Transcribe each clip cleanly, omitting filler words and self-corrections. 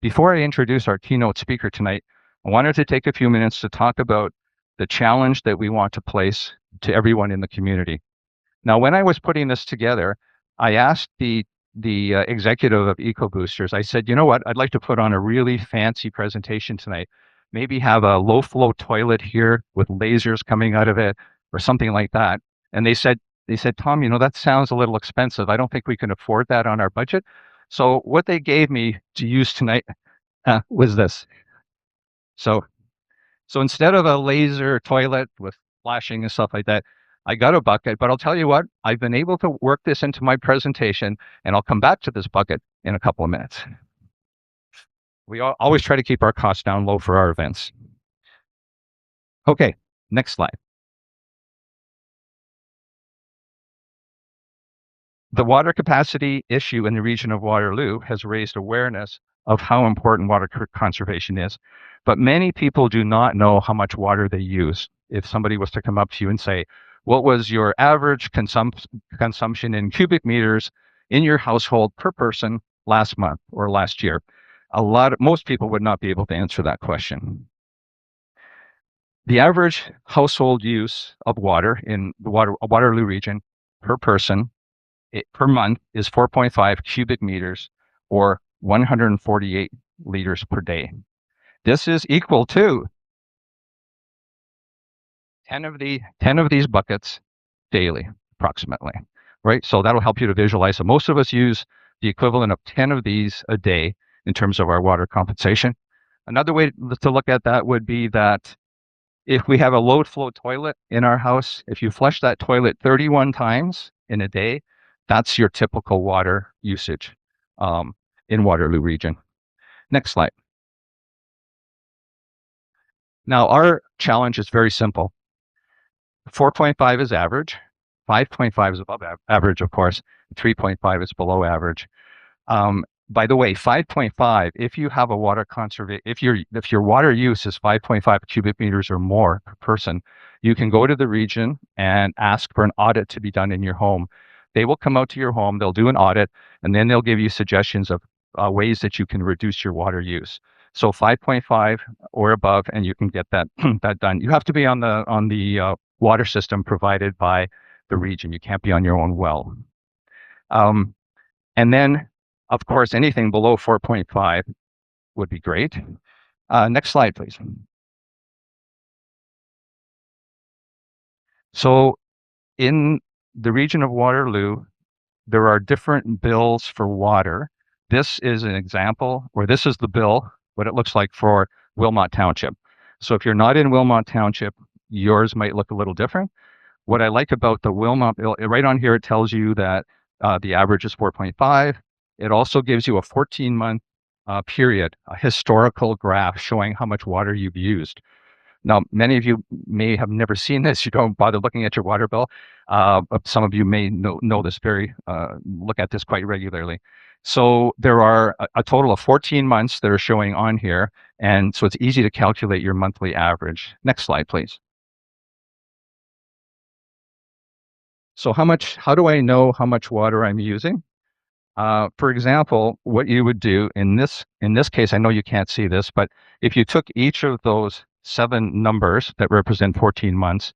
Before I introduce our keynote speaker tonight, I wanted to take a few minutes to talk about the challenge that we want to place to everyone in the community. Now, when I was putting this together, I asked the executive of EcoBoosters, I said, you know what, I'd like to put on a really fancy presentation tonight. Maybe have a low flow toilet here with lasers coming out of it or something like that. And they said, Tom, you know, that sounds a little expensive. I don't think we can afford that on our budget. So what they gave me to use tonight was this. So instead of a laser toilet with flashing and stuff like that, I got a bucket, but I'll tell you what, I've been able to work this into my presentation, and I'll come back to this bucket in a couple of minutes. We always try to keep our costs down low for our events. Okay, next slide. The water capacity issue in the region of Waterloo has raised awareness of how important water conservation is, but many people do not know how much water they use. If somebody was to come up to you and say, what was your average consumption in cubic meters in your household per person last month or last year? Most people would not be able to answer that question. The average household use of water in the Waterloo region per person per month is 4.5 cubic meters or 148 liters per day. This is equal to 10 of these buckets daily, approximately, right? So that'll help you to visualize. So most of us use the equivalent of 10 of these a day in terms of our water compensation. Another way to look at that would be that if we have a low flow toilet in our house, if you flush that toilet 31 times in a day, that's your typical water usage in Waterloo region. Next slide. Now, our challenge is very simple. 4.5 is average. 5.5 is above average, of course. 3.5 is below average. By the way, 5.5, if you have a water conservation, if your water use is 5.5 cubic meters or more per person, you can go to the region and ask for an audit to be done in your home. They will come out to your home, they'll do an audit, and then they'll give you suggestions of ways that you can reduce your water use. So 5.5 or above, and you can get that that done. You have to be on the water system provided by the region. You can't be on your own well. And then, of course, anything below 4.5 would be great. Next slide, please. So in the region of Waterloo, there are different bills for water. This is an example, or this is the bill, what it looks like for Wilmot Township. So if you're not in Wilmot Township, yours might look a little different. What I like about the Wilmot bill, right on here, it tells you that the average is 4.5. It also gives you a 14-month period, a historical graph showing how much water you've used. Now, many of you may have never seen this. You don't bother looking at your water bill. But some of you may know this look at this quite regularly. So there are a total of 14 months that are showing on here. And so it's easy to calculate your monthly average. Next slide, please. So how do I know how much water I'm using? For example, what you would do in this case, I know you can't see this, but if you took each of those 7 numbers that represent 14 months,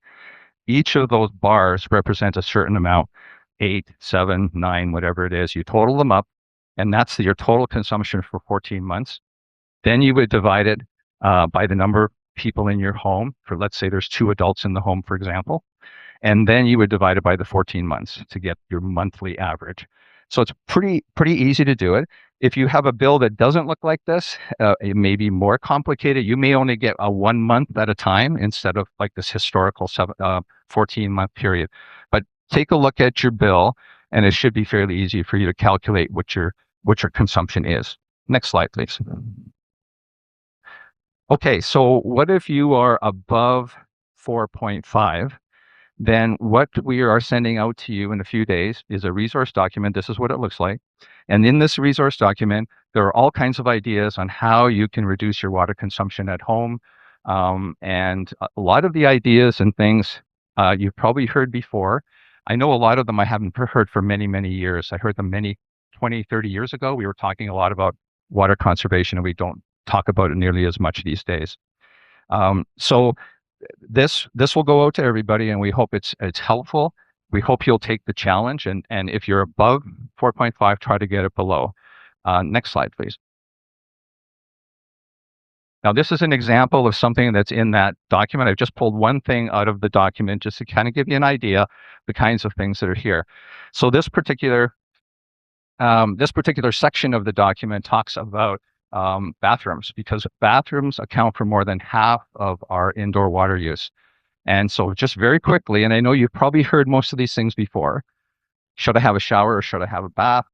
each of those bars represent a certain amount, 8, 7, 9, whatever it is. You total them up, and that's your total consumption for 14 months. Then you would divide it by the number of people in your home. For, let's say there's 2 adults in the home, for example. And then you would divide it by the 14 months to get your monthly average. So it's pretty easy to do it. If you have a bill that doesn't look like this, it may be more complicated. You may only get a 1 month at a time instead of like this historical 14-month period. But take a look at your bill, and it should be fairly easy for you to calculate what your consumption is. Next slide, please. Okay, so what if you are above 4.5? Then what we are sending out to you in a few days is a resource document. This is what it looks like. And in this resource document, there are all kinds of ideas on how you can reduce your water consumption at home. And a lot of the ideas and things you've probably heard before. I know a lot of them I haven't heard for many, many years. I heard them 20, 30 years ago. We were talking a lot about water conservation, and we don't talk about it nearly as much these days. So this will go out to everybody, and we hope it's helpful. We hope you'll take the challenge, and if you're above 4.5, try to get it below. Next slide, please. Now, this is an example of something that's in that document. I've just pulled one thing out of the document just to kind of give you an idea the kinds of things that are here. So this particular section of the document talks about bathrooms, because bathrooms account for more than half of our indoor water use. And so just very quickly, and I know you've probably heard most of these things before, should I have a shower or should I have a bath?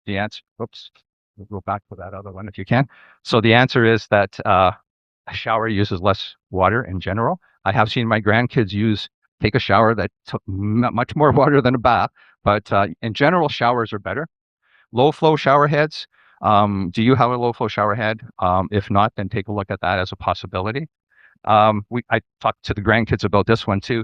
The answer, oops, we'll go back to that other one if you can. So the answer is that a shower uses less water in general. I have seen my grandkids take a shower that took much more water than a bath, but in general, showers are better. Low flow shower heads. Do you have a low flow shower head? If not, then take a look at that as a possibility. I talked to the grandkids about this one too.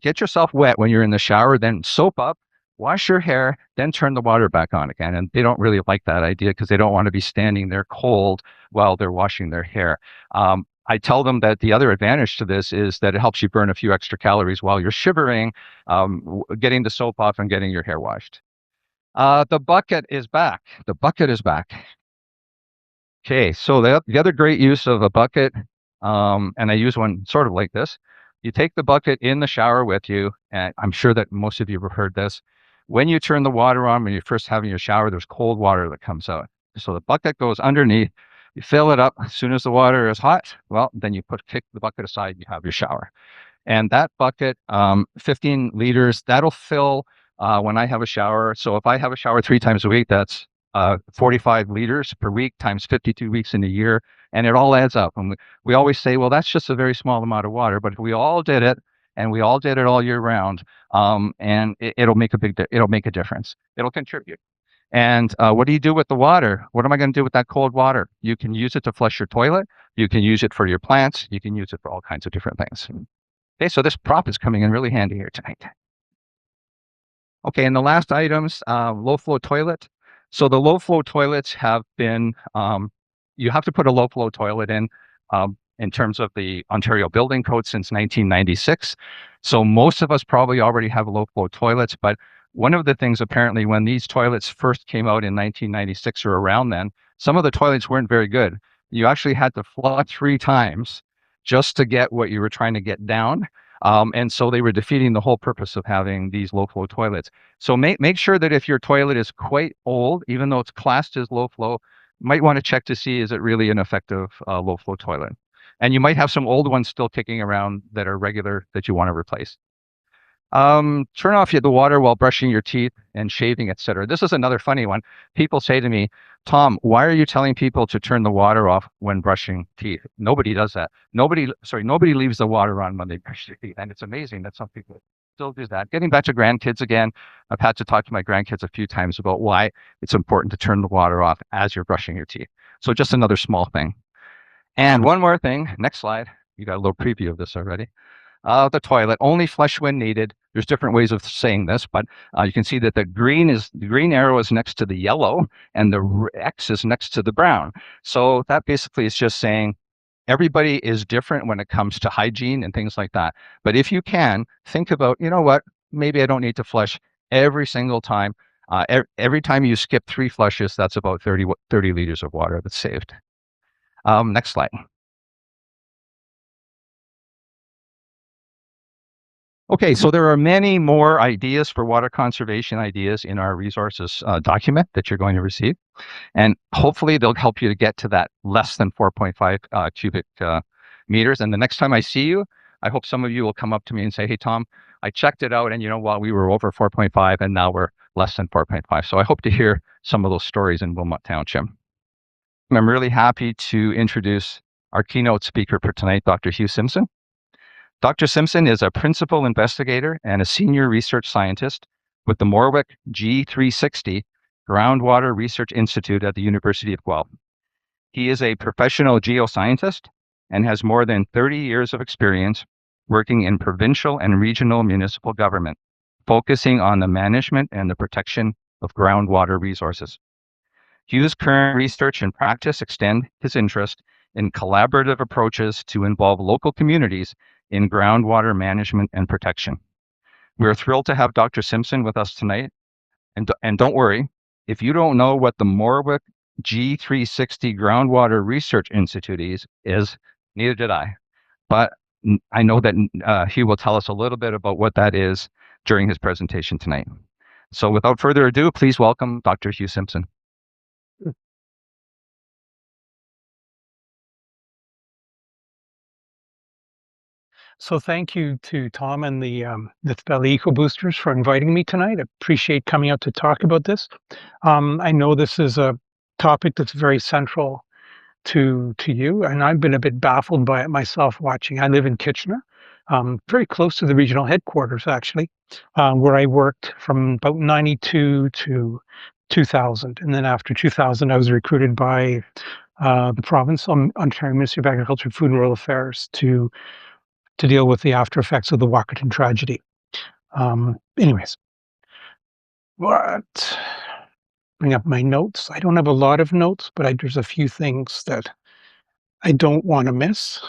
Get yourself wet when you're in the shower, then soap up, wash your hair, then turn the water back on again. And they don't really like that idea because they don't want to be standing there cold while they're washing their hair. I tell them that the other advantage to this is that it helps you burn a few extra calories while you're shivering, getting the soap off and getting your hair washed. The bucket is back. The bucket is back. Okay, so the other great use of a bucket, and I use one sort of like this. You take the bucket in the shower with you, and I'm sure that most of you have heard this. When you turn the water on, when you're first having your shower, there's cold water that comes out. So the bucket goes underneath, you fill it up. As soon as the water is hot, well, then you kick the bucket aside, you have your shower. And that bucket, 15 liters, that'll fill when I have a shower. So if I have a shower 3 times a week, that's 45 liters per week times 52 weeks in a year. And it all adds up. And we always say, well, that's just a very small amount of water. But if we all did it, and we all did it all year round, and it'll make a difference. It'll contribute. And what do you do with the water? What am I going to do with that cold water? You can use it to flush your toilet. You can use it for your plants. You can use it for all kinds of different things. Okay, so this prop is coming in really handy here tonight. Okay, and the last items, low flow toilet. So the low flow toilets have been, you have to put a low flow toilet in terms of the Ontario Building Code since 1996. So most of us probably already have low flow toilets, but one of the things apparently when these toilets first came out in 1996 or around then, some of the toilets weren't very good. You actually had to flush 3 times just to get what you were trying to get down. And so they were defeating the whole purpose of having these low flow toilets. So make sure that if your toilet is quite old, even though it's classed as low flow, you might want to check to see, is it really an effective low flow toilet? And you might have some old ones still kicking around that are regular that you want to replace. Turn off the water while brushing your teeth and shaving, etc. This is another funny one. People say to me, Tom, why are you telling people to turn the water off when brushing teeth? Nobody does that. Nobody leaves the water on when they brush their teeth. And it's amazing that some people still do that. Getting back to grandkids again, I've had to talk to my grandkids a few times about why it's important to turn the water off as you're brushing your teeth. So just another small thing. And one more thing, next slide. You got a little preview of this already. The toilet, only flush when needed. There's different ways of saying this, but you can see that the green arrow is next to the yellow and the X is next to the brown. So that basically is just saying everybody is different when it comes to hygiene and things like that. But if you can, think about, you know what, maybe I don't need to flush every single time. Every time you skip 3 flushes, that's about 30 liters of water that's saved. Next slide. Okay, so there are many more ideas for water conservation ideas in our resources document that you're going to receive. And hopefully they'll help you to get to that less than 4.5 cubic meters. And the next time I see you, I hope some of you will come up to me and say, hey, Tom, I checked it out and you know what, we were over 4.5 and now we're less than 4.5. So I hope to hear some of those stories in Wilmot Township. I'm really happy to introduce our keynote speaker for tonight, Dr. Hugh Simpson. Dr. Simpson is a principal investigator and a senior research scientist with the Morwick G360 Groundwater Research Institute at the University of Guelph. He is a professional geoscientist and has more than 30 years of experience working in provincial and regional municipal government, focusing on the management and the protection of groundwater resources. Hugh's current research and practice extend his interest in collaborative approaches to involve local communities in groundwater management and protection. We're thrilled to have Dr. Simpson with us tonight. And don't worry, if you don't know what the Morwick G360 Groundwater Research Institute is, neither did I. But I know that Hugh will tell us a little bit about what that is during his presentation tonight. So without further ado, please welcome Dr. Hugh Simpson. So thank you to Tom and the Nith Valley EcoBoosters for inviting me tonight. I appreciate coming out to talk about this. I know this is a topic that's very central to you, and I've been a bit baffled by it myself watching. I live in Kitchener, very close to the regional headquarters, actually, where I worked from about 92 to 2000. And then after 2000, I was recruited by the province, Ontario Ministry of Agriculture, Food and Rural Affairs, to deal with the after effects of the Walkerton tragedy. Anyways, what? Bring up my notes. I don't have a lot of notes, but there's a few things that I don't want to miss.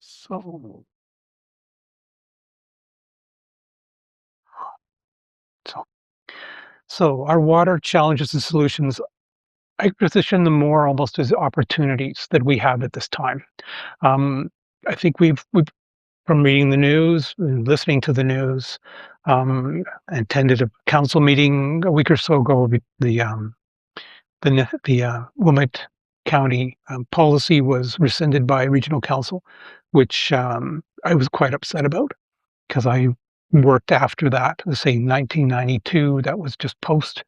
So, so, so our water challenges and solutions, I position them more almost as opportunities that we have at this time. I think we've from reading the news and listening to the news, attended a council meeting a week or so ago. The Wilmot County policy was rescinded by Regional Council, which I was quite upset about because I worked after that, say 1992. That was just post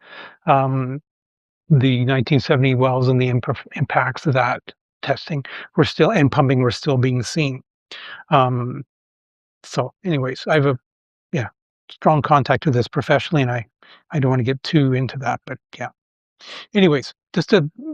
the 1970 wells, and the impacts of that testing were still, and pumping were still being seen. So anyways, I have a strong contact with this professionally, and I don't want to get too into that, but yeah. Anyways,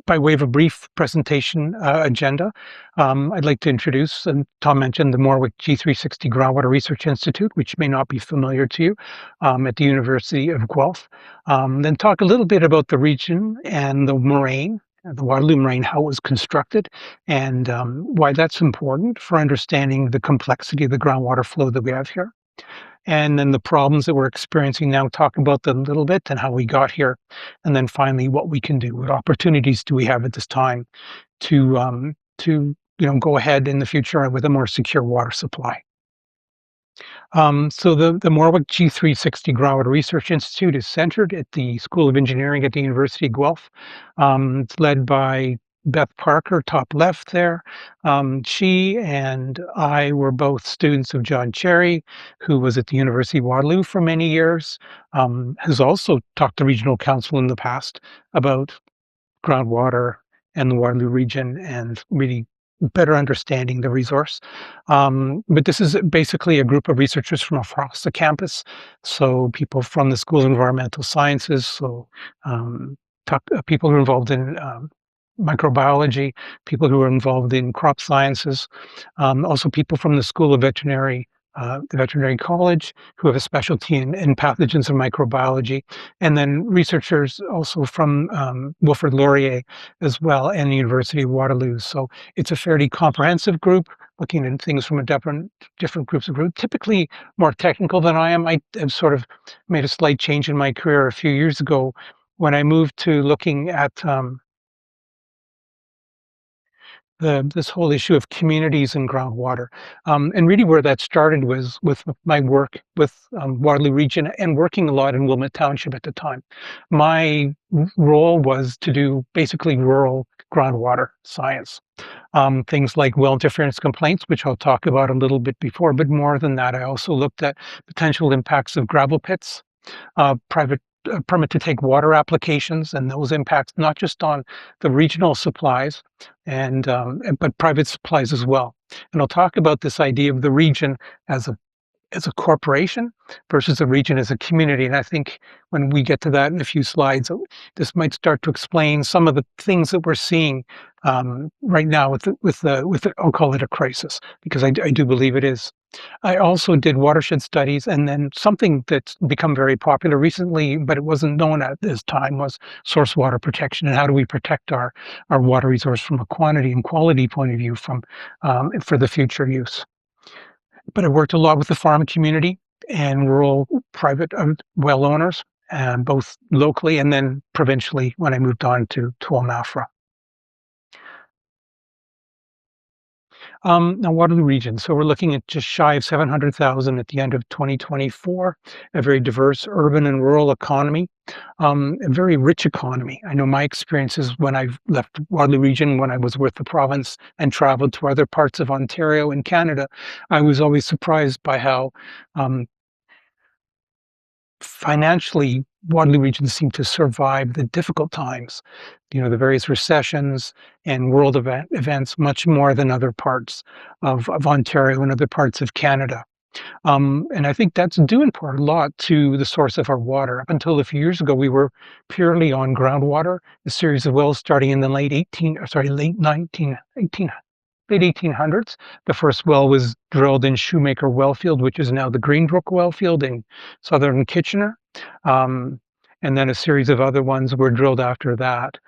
by way of a brief presentation agenda, I'd like to introduce, and Tom mentioned, the Morwick G360 Groundwater Research Institute, which may not be familiar to you, at the University of Guelph. Then talk a little bit about the region and the moraine, the Waterloo moraine, how it was constructed, and why that's important for understanding the complexity of the groundwater flow that we have here. And then the problems that we're experiencing now, talk about them a little bit and how we got here. And then finally, what we can do, what opportunities do we have at this time to go ahead in the future with a more secure water supply. So the Morwick G360 Groundwater Research Institute is centered at the School of Engineering at the University of Guelph. It's led by Beth Parker, top left there. She and I were both students of John Cherry, who was at the University of Waterloo for many years, has also talked to Regional Council in the past about groundwater and the Waterloo region and really better understanding the resource. But this is basically a group of researchers from across the campus. So people from the School of Environmental Sciences, so people who are involved in microbiology, people who are involved in crop sciences, also people from the School of Veterinary, the Veterinary College, who have a specialty in pathogens and microbiology, and then researchers also from Wilfrid Laurier as well, and the University of Waterloo. So it's a fairly comprehensive group, looking at things from a different groups of groups, typically more technical than I am. I have sort of made a slight change in my career a few years ago when I moved to looking at this whole issue of communities and groundwater. And really where that started was with my work with Waterloo Region and working a lot in Wilmot Township at the time. My role was to do basically rural groundwater science. Things like well interference complaints, which I'll talk about a little bit before, but more than that, I also looked at potential impacts of gravel pits, private permit to take water applications, and those impacts not just on the regional supplies but private supplies as well. And I'll talk about this idea of the region as a corporation versus a region as a community. And I think when we get to that in a few slides, this might start to explain some of the things that we're seeing right now with the I'll call it a crisis because I do believe it is. I also did watershed studies, and then something that's become very popular recently, but it wasn't known at this time, was source water protection and how do we protect our water resource from a quantity and quality point of view from for the future use. But I worked a lot with the farm community and rural private well owners, both locally and then provincially when I moved on to Omafra. Now Waterloo region. So we're looking at just shy of 700,000 at the end of 2024, a very diverse urban and rural economy, a very rich economy. I know my experiences when I've left Waterloo region, when I was with the province and traveled to other parts of Ontario and Canada, I was always surprised by how um, financially, Waterloo region seemed to survive the difficult times, the various recessions and world events much more than other parts of Ontario and other parts of Canada. And I think that's due in part a lot to the source of our water. Up until a few years ago, we were purely on groundwater, a series of wells starting in the late 1800s. The first well was drilled in Shoemaker Wellfield, which is now the Greenbrook Wellfield in southern Kitchener. Um, and then a series of other ones were drilled after that,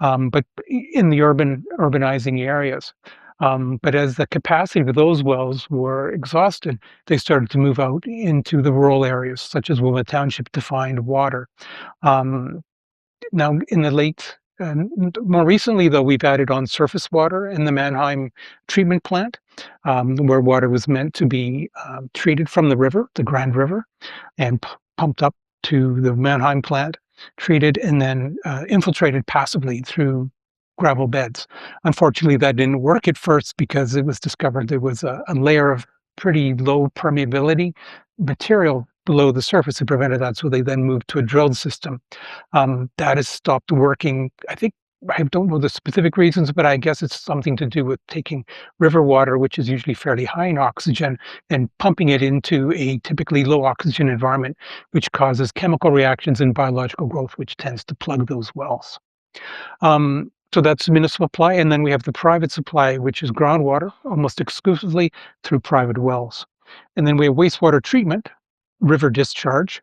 but in the urbanizing areas. But as the capacity of those wells were exhausted, they started to move out into the rural areas, such as Wilmot Township, to find water. Um, Now, in the late, more recently, though, we've added on surface water in the Mannheim treatment plant, where water was meant to be treated from the river, the Grand River, and pumped up to the Mannheim plant, treated, and then infiltrated passively through gravel beds. Unfortunately, that didn't work at first because it was discovered there was a layer of pretty low permeability material below the surface that prevented that. So they then moved to a drilled system that has stopped working. I think I don't know the specific reasons, but I guess it's something to do with taking river water, which is usually fairly high in oxygen, and pumping it into a typically low oxygen environment, which causes chemical reactions and biological growth, which tends to plug those wells. So that's municipal supply, and then we have the private supply, which is groundwater, almost exclusively through private wells. And then we have wastewater treatment, river discharge,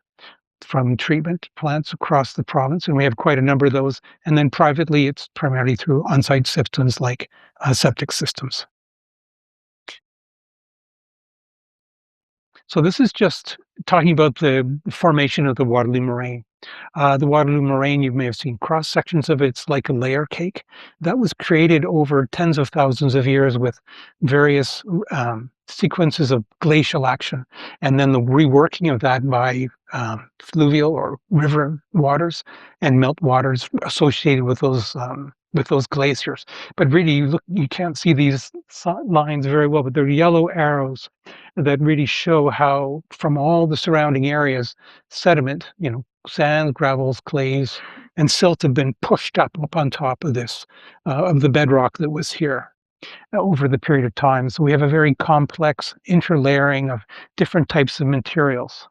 from treatment plants across the province, and we have quite a number of those. And then privately, it's primarily through on-site systems like septic systems. So this is just talking about the formation of the Waterloo Moraine. The Waterloo Moraine, you may have seen cross sections of it. It's like a layer cake that was created over tens of thousands of years with various sequences of glacial action, and then the reworking of that by fluvial or river waters and melt waters associated with those glaciers. But really, you can't see these lines very well, but they're yellow arrows that really show how, from all the surrounding areas, sediment, sands, gravels, clays, and silt have been pushed up on top of this, of the bedrock that was here over the period of time. So we have a very complex interlayering of different types of materials.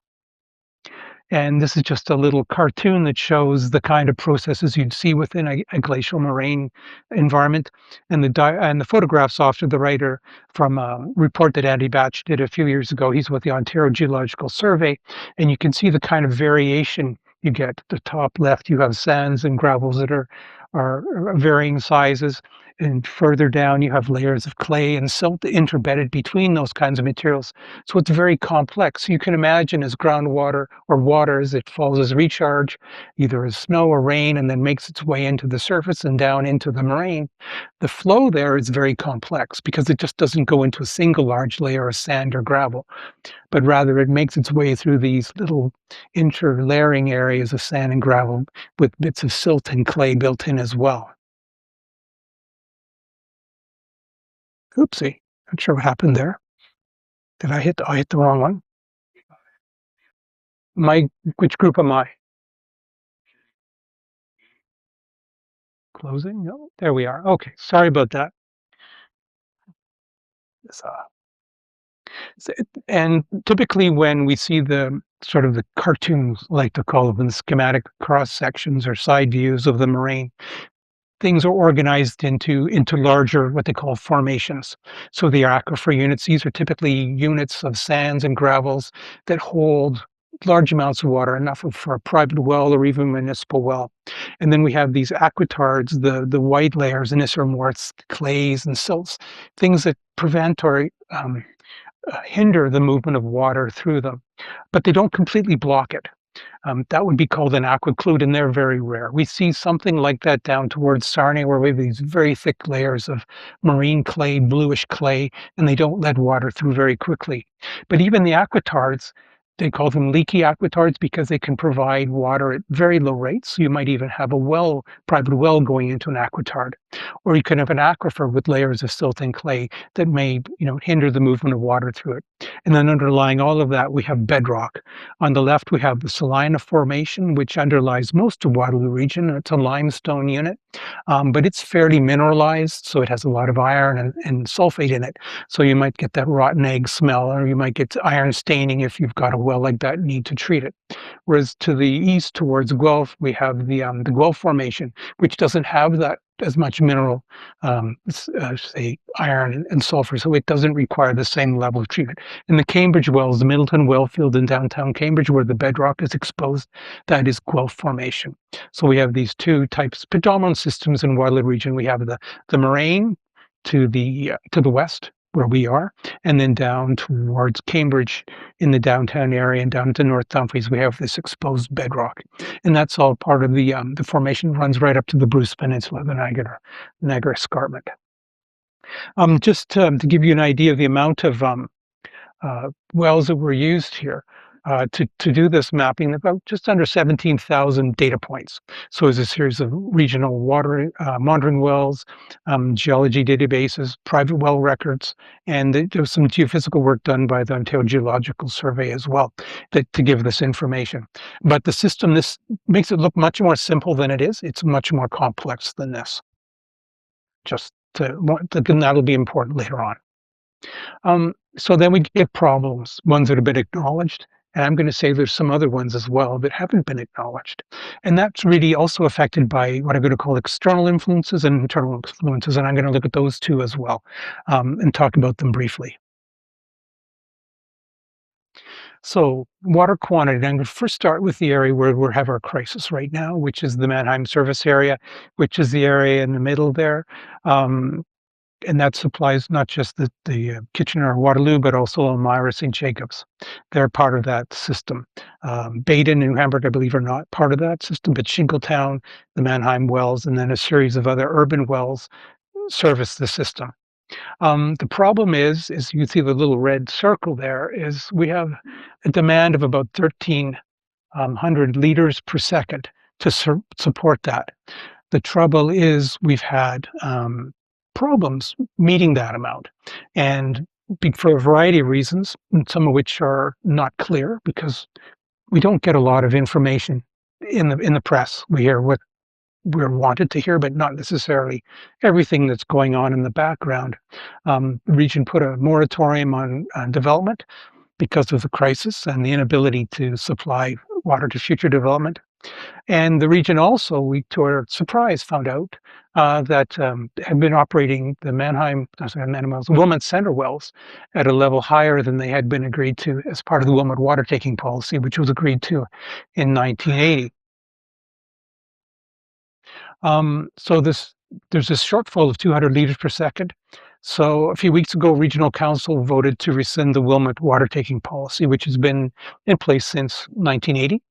And this is just a little cartoon that shows the kind of processes you'd see within a glacial moraine environment. And the photographs off to the right are from a report that Andy Batch did a few years ago. He's with the Ontario Geological Survey, and you can see the kind of variation you get. At the top left, you have sands and gravels that are varying sizes. And further down, you have layers of clay and silt interbedded between those kinds of materials. So it's very complex. You can imagine as groundwater or water as it falls as recharge, either as snow or rain, and then makes its way into the surface and down into the moraine. The flow there is very complex because it just doesn't go into a single large layer of sand or gravel, but rather it makes its way through these little interlayering areas of sand and gravel with bits of silt and clay built in as well. Oopsie, not sure what happened there. Did I hit the wrong one? Which group am I? Closing? No, there we are. Okay, sorry about that. This, and typically when we see the sort of the cartoons, like to call them, the schematic cross sections or side views of the moraine, things are organized into larger, what they call formations. So the aquifer units, these are typically units of sands and gravels that hold large amounts of water, enough for a private well or even municipal well. And then we have these aquitards, the white layers, and this are more clays and silts, things that prevent or hinder the movement of water through them, but they don't completely block it. That would be called an aquiclude, and they're very rare. We see something like that down towards Sarnia, where we have these very thick layers of marine clay, bluish clay, and they don't let water through very quickly. But even the aquitards, they call them leaky aquitards because they can provide water at very low rates. So you might even have a well, private well going into an aquitard, or you can have an aquifer with layers of silt and clay that may, hinder the movement of water through it. And then underlying all of that, we have bedrock. On the left, we have the Salina Formation, which underlies most of Waterloo region. It's a limestone unit, but it's fairly mineralized, so it has a lot of iron and sulfate in it. So you might get that rotten egg smell, or you might get iron staining if you've got a well like that and need to treat it. Whereas to the east towards Guelph, we have the Guelph Formation, which doesn't have that as much mineral, say iron and sulfur, so it doesn't require the same level of treatment. In the Cambridge wells, the Middleton Wellfield in downtown Cambridge, where the bedrock is exposed, that is Guelph Formation. So we have these two types, predominant systems in Waterloo region. We have the moraine to the west, where we are, and then down towards Cambridge in the downtown area and down to North Dumfries, we have this exposed bedrock. And that's all part of the formation runs right up to the Bruce Peninsula, the Niagara Escarpment. Just to give you an idea of the amount of wells that were used here, to do this mapping, about just under 17,000 data points. So there's a series of regional water monitoring wells, geology databases, private well records, and there was some geophysical work done by the Ontario Geological Survey as well to give this information. But the system, this makes it look much more simple than it is. It's much more complex than this. And that'll be important later on. So then we get problems, ones that have been acknowledged. And I'm going to say there's some other ones as well that haven't been acknowledged. And that's really also affected by what I'm going to call external influences and internal influences. And I'm going to look at those two as well, and talk about them briefly. So water quantity, I'm going to first start with the area where we have our crisis right now, which is the Mannheim Service Area, which is the area in the middle there. And that supplies not just the Kitchener Waterloo, but also Elmira, St. Jacobs. They're part of that system. Baden and Hamburg, I believe, are not part of that system, but Shingletown, the Mannheim wells, and then a series of other urban wells service the system. The problem is you can see the little red circle there, is we have a demand of about 1,300 liters per second to support that. The trouble is we've had problems meeting that amount, and for a variety of reasons, some of which are not clear because we don't get a lot of information in the press. We hear what we're wanted to hear, but not necessarily everything that's going on in the background. The region put a moratorium on development because of the crisis and the inability to supply water to future development. And the region also, we to our surprise found out that had been operating the Wilmot Center wells at a level higher than they had been agreed to as part of the Wilmot water taking policy, which was agreed to in 1980. So there's this shortfall of 200 liters per second. So a few weeks ago, Regional Council voted to rescind the Wilmot water taking policy, which has been in place since 1980.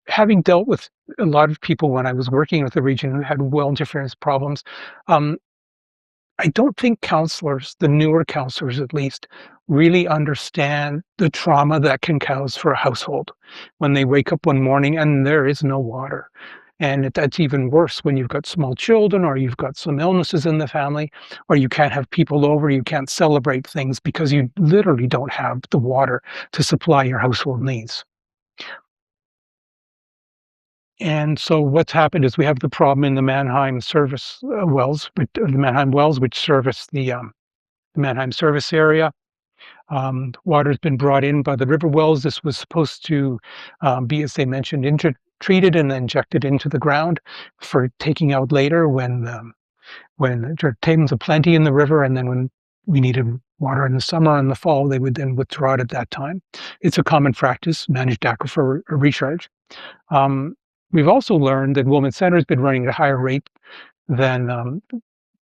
Having dealt with a lot of people when I was working with the region who had well interference problems, I don't think councillors, the newer councillors at least, really understand the trauma that can cause for a household when they wake up one morning and there is no water. And that's even worse when you've got small children, or you've got some illnesses in the family, or you can't have people over, you can't celebrate things because you literally don't have the water to supply your household needs. And so what's happened is we have the problem in the Mannheim Service wells, the Mannheim wells, which service the Mannheim Service Area. Water's been brought in by the river wells. This was supposed to be, as they mentioned, treated and injected into the ground for taking out later when there are tables of plenty in the river, and then when we needed water in the summer and the fall, they would then withdraw it at that time. It's a common practice, managed aquifer recharge. Um, we've also learned that Wilmot Centre has been running at a higher rate than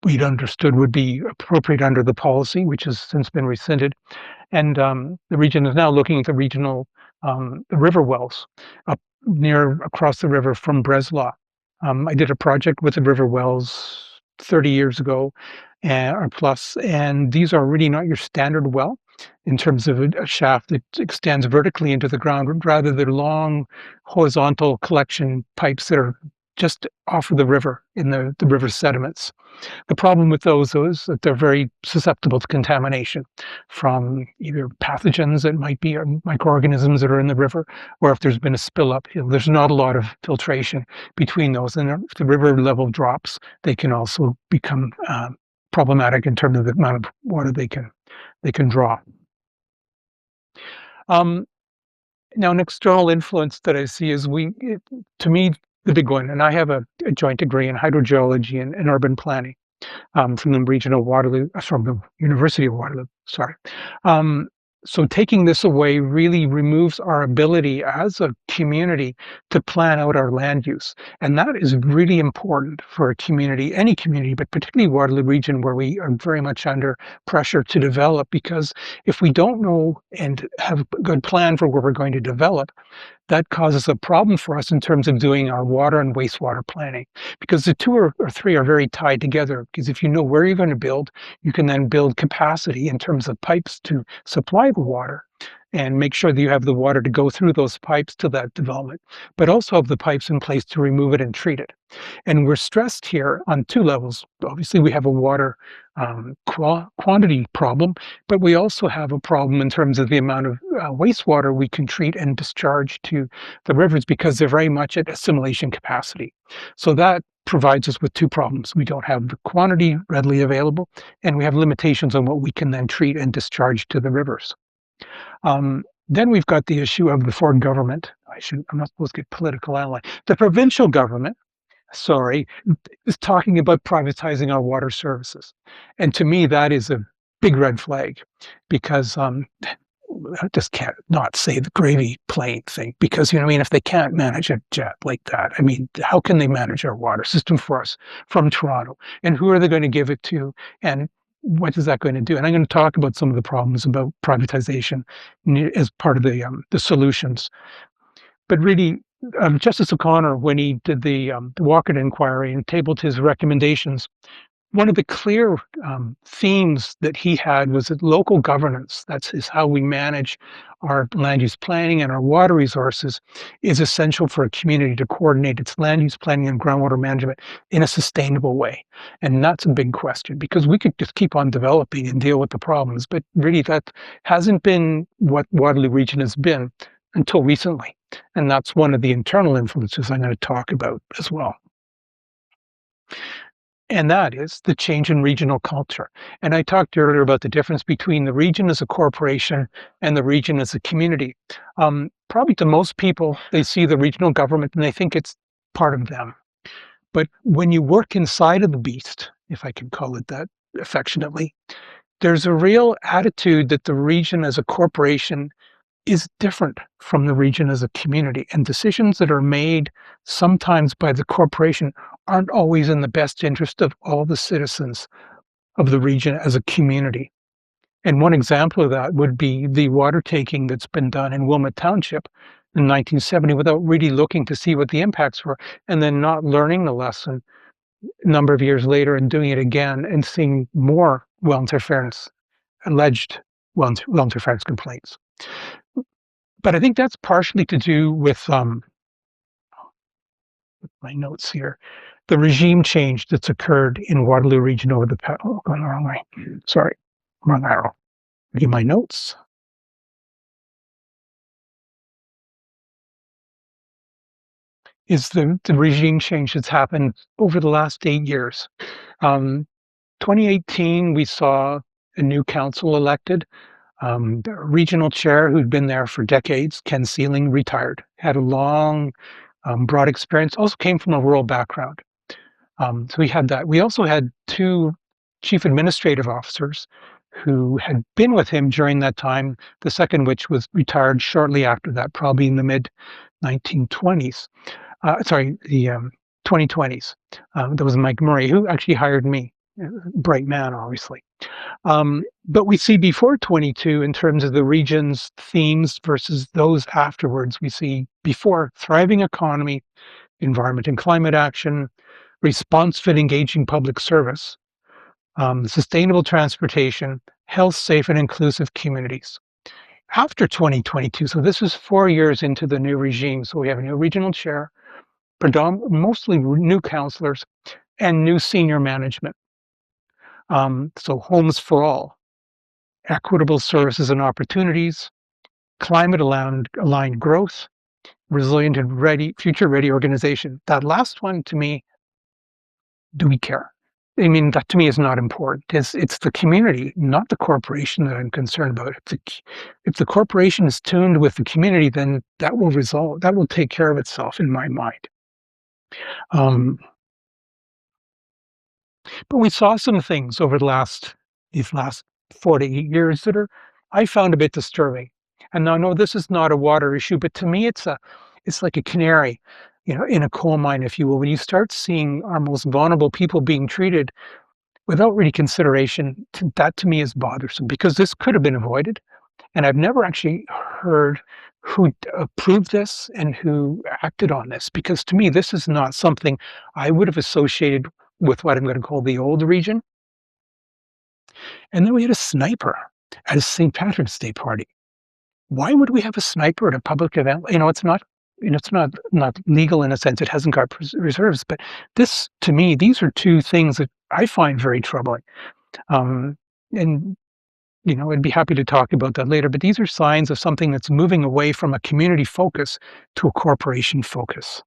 we'd understood would be appropriate under the policy, which has since been rescinded. And the region is now looking at the river wells up across the river from Breslau. I did a project with the river wells 30 years ago or plus, and these are really not your standard well in terms of a shaft that extends vertically into the ground. Rather, they're long horizontal collection pipes that are just off of the river in the river sediments. The problem with those is that they're very susceptible to contamination from either pathogens that might be or microorganisms that are in the river, or if there's been a spill uphill. There's not a lot of filtration between those, and if the river level drops, they can also become problematic in terms of the amount of water they can draw. Now, an external influence that I see is to me, the big one, and I have a joint degree in hydrogeology and urban planning from the Region of Waterloo, from the University of Waterloo, sorry. So taking this away really removes our ability as a community to plan out our land use. And that is really important for a community, any community, but particularly Waterloo region where we are very much under pressure to develop, because if we don't know and have a good plan for where we're going to develop, that causes a problem for us in terms of doing our water and wastewater planning, because the two or three are very tied together. Because if you know where you're going to build, you can then build capacity in terms of pipes to supply the water and make sure that you have the water to go through those pipes to that development, but also have the pipes in place to remove it and treat it. And we're stressed here on two levels. Obviously, we have a water quantity problem, but we also have a problem in terms of the amount of wastewater we can treat and discharge to the rivers, because they're very much at assimilation capacity. So that provides us with two problems. We don't have the quantity readily available, and we have limitations on what we can then treat and discharge to the rivers. Then we've got the issue of the foreign government. I'm not supposed to get political ally. The provincial government, sorry, is talking about privatizing our water services. And to me, that is a big red flag, because I just can't not say the gravy plane thing, because, you know, I mean, if they can't manage a jet like that, I mean, how can they manage our water system for us from Toronto? And who are they going to give it to? And what is that going to do? And I'm going to talk about some of the problems about privatization as part of the solutions. But really, Justice O'Connor, when he did the Walker inquiry and tabled his recommendations, one of the clear themes that he had was that local governance, is how we manage our land use planning and our water resources, is essential for a community to coordinate its land use planning and groundwater management in a sustainable way. And that's a big question, because we could just keep on developing and deal with the problems, but really that hasn't been what Waterloo Region has been until recently. And that's one of the internal influences I'm going to talk about as well. And that is the change in regional culture. And I talked earlier about the difference between the region as a corporation and the region as a community. Probably to most people, they see the regional government and they think it's part of them. But when you work inside of the beast, if I can call it that affectionately, there's a real attitude that the region as a corporation is different from the region as a community, and decisions that are made sometimes by the corporation aren't always in the best interest of all the citizens of the region as a community. And one example of that would be the water taking that's been done in Wilmot Township in 1970 without really looking to see what the impacts were, and then not learning the lesson a number of years later and doing it again and seeing more alleged well interference complaints. But I think that's partially to do with my notes here, the regime change that's occurred in Waterloo Region over the past. Oh, going the wrong way. Sorry, wrong arrow. Read my notes. Is the regime change that's happened over the last 8 years. 2018, we saw a new council elected. The regional chair, who'd been there for decades, Ken Sealing, retired. Had a long broad experience, also came from a rural background. So we had that. We also had two chief administrative officers who had been with him during that time, the second which was retired shortly after that, probably in the mid 1920s. The 2020s. There was Mike Murray, who actually hired me. Bright man, obviously. But we see before 22, in terms of the region's themes versus those afterwards, we see before thriving economy, environment and climate action, responsive and engaging public service, sustainable transportation, health, safe and inclusive communities. After 2022, so this is 4 years into the new regime, so we have a new regional chair, mostly new councillors, and new senior management. So homes for all, equitable services and opportunities, climate aligned growth, resilient and future ready organization. That last one, to me, do we care? I mean, that to me is not important. It's the community, not the corporation, that I'm concerned about. If the corporation is tuned with the community, then that will take care of itself in my mind. But we saw some things over these last 4 to 8 years that I found a bit disturbing. And now, no, this is not a water issue, but to me, it's like a canary, in a coal mine, if you will. When you start seeing our most vulnerable people being treated without really consideration, that to me is bothersome, because this could have been avoided. And I've never actually heard who approved this and who acted on this, because to me, this is not something I would have associated with what I'm going to call the old region. And then we had a sniper at a St. Patrick's Day party. Why would we have a sniper at a public event? It's not legal in a sense. It hasn't got reserves. But this, to me, these are two things that I find very troubling. And I'd be happy to talk about that later. But these are signs of something that's moving away from a community focus to a corporation focus.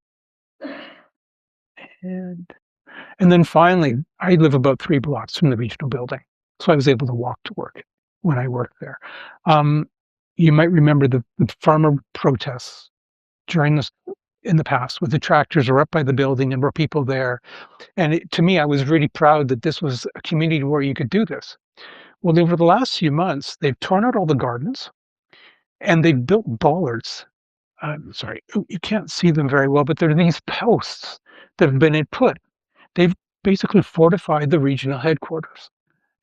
And then finally, I live about 3 blocks from the regional building, so I was able to walk to work when I worked there. You might remember the farmer protests in the past, with the tractors are up by the building and were people there. And to me, I was really proud that this was a community where you could do this. Well, over the last few months, they've torn out all the gardens and they've built bollards. I'm sorry, you can't see them very well, but there are these posts that have been put. They've basically fortified the regional headquarters.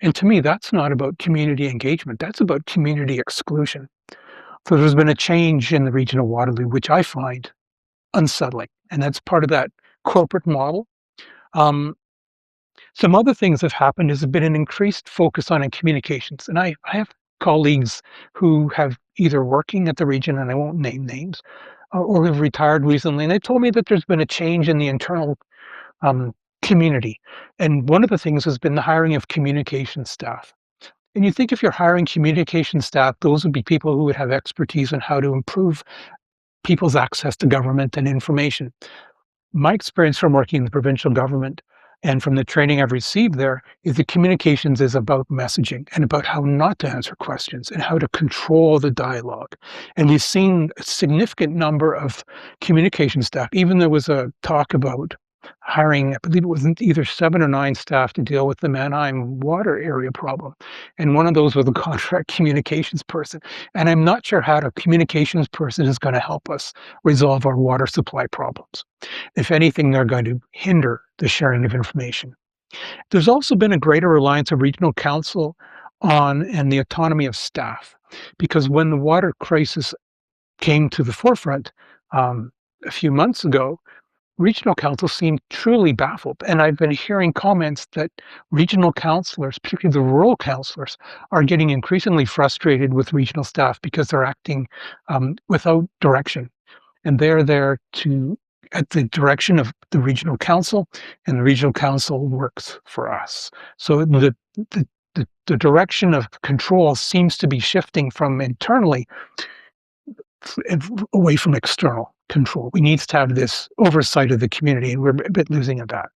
And to me, that's not about community engagement. That's about community exclusion. So there's been a change in the region of Waterloo, which I find unsettling. And that's part of that corporate model. Some other things have happened. There's been an increased focus on communications. And I have colleagues who have either working at the region, and I won't name names, or have retired recently. And they told me that there's been a change in the internal community. And one of the things has been the hiring of communication staff. And you think if you're hiring communication staff, those would be people who would have expertise in how to improve people's access to government and information. My experience from working in the provincial government and from the training I've received there is that communications is about messaging and about how not to answer questions and how to control the dialogue. And we've seen a significant number of communication staff. Even there was a talk about hiring, I believe it was either 7 or 9 staff to deal with the Mannheim water area problem. And one of those was a contract communications person. And I'm not sure how a communications person is going to help us resolve our water supply problems. If anything, they're going to hinder the sharing of information. There's also been a greater reliance of regional council and the autonomy of staff, because when the water crisis came to the forefront a few months ago, regional council seemed truly baffled. And I've been hearing comments that regional councillors, particularly the rural councillors, are getting increasingly frustrated with regional staff because they're acting without direction. And they're there at the direction of the regional council, and the regional council works for us. So the direction of control seems to be shifting from internally away from external control. We need to have this oversight of the community, and we're a bit losing of that.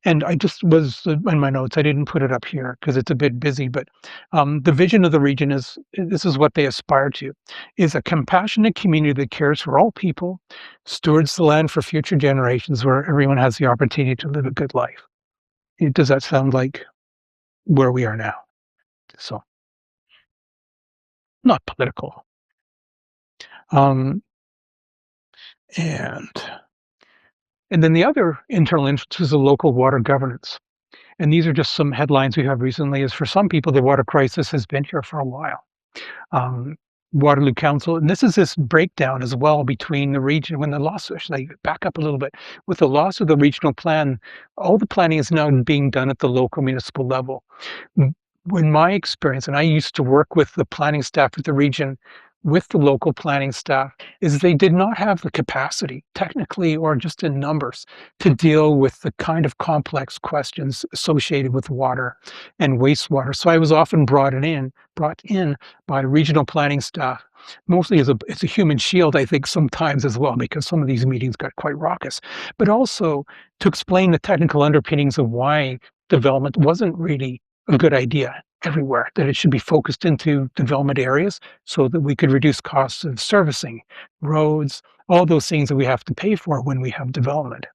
And I just was in my notes, I didn't put it up here because it's a bit busy, but the vision of the region is this is what they aspire to is a compassionate community that cares for all people, stewards the land for future generations where everyone has the opportunity to live a good life. Does that sound like where we are now? So not political. Um, and and then the other internal interest is the local water governance. And these are just some headlines we have recently is for some people, the water crisis has been here for a while. um, Waterloo Council, and this is this breakdown as well between the region when the loss. Actually, back up a little bit. With the loss of the regional plan, all the planning is now being done at the local municipal level. In my experience, and I used to work with the planning staff at the region, with the local planning staff, is they did not have the capacity, technically or just in numbers, to deal with the kind of complex questions associated with water and wastewater. So I was often brought in by regional planning staff, mostly as it's a human shield, I think, sometimes as well, because some of these meetings got quite raucous, but also to explain the technical underpinnings of why development wasn't really a good idea everywhere, that it should be focused into development areas so that we could reduce costs of servicing, roads, all those things that we have to pay for when we have development.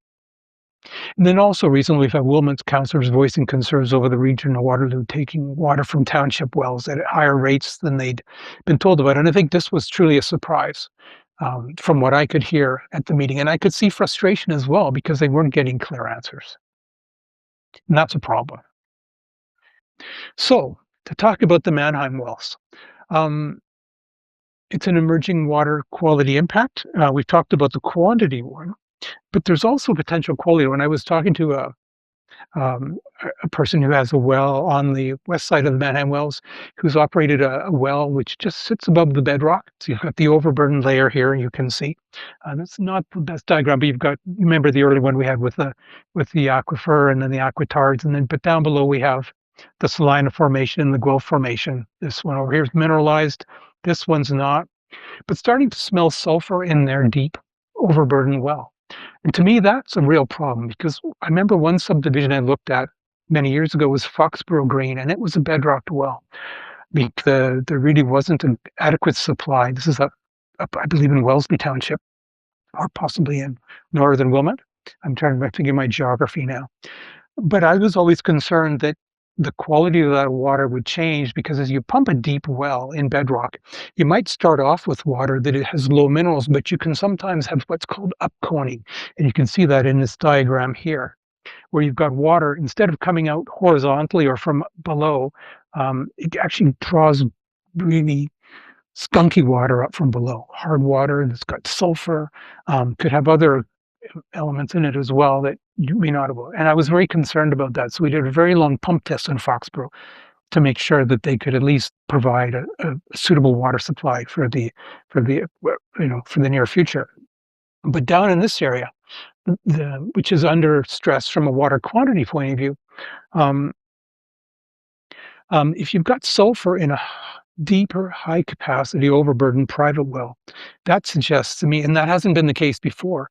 And then also recently we've had Wilmot councillors voicing concerns over the region of Waterloo taking water from township wells at higher rates than they'd been told about. And I think this was truly a surprise from what I could hear at the meeting. And I could see frustration as well because they weren't getting clear answers. And that's a problem. So to talk about the Mannheim wells, um, it's an emerging water quality impact. We've talked about the quantity one, but there's also potential quality. When I was talking to a person who has a well on the west side of the Mannheim Wells, who's operated a well which just sits above the bedrock. So you've got the overburden layer here, you can see. That's not the best diagram, but you remember the early one we had with the aquifer and then the aquitards, and then but down below we have the Salina Formation and the Guelph Formation. This one over here is mineralized. This one's not, but starting to smell sulfur in their deep overburden well. And to me, that's a real problem because I remember one subdivision I looked at many years ago was Foxborough Green, and it was a bedrocked well because there really wasn't an adequate supply. This is I believe in Wellesby Township or possibly in northern Wilmot. I'm trying to figure my geography now. But I was always concerned that the quality of that water would change because as you pump a deep well in bedrock, you might start off with water that it has low minerals, but you can sometimes have what's called upconing. And you can see that in this diagram here, where you've got water, instead of coming out horizontally or from below, it actually draws really skunky water up from below, hard water that's got sulfur, could have other elements in it as well that you may not have. And I was very concerned about that. So we did a very long pump test in Foxborough to make sure that they could at least provide a suitable water supply for the near future. But down in this area, which is under stress from a water quantity point of view, um, if you've got sulfur in a deeper, high capacity, overburdened private well, that suggests to me, and that hasn't been the case before,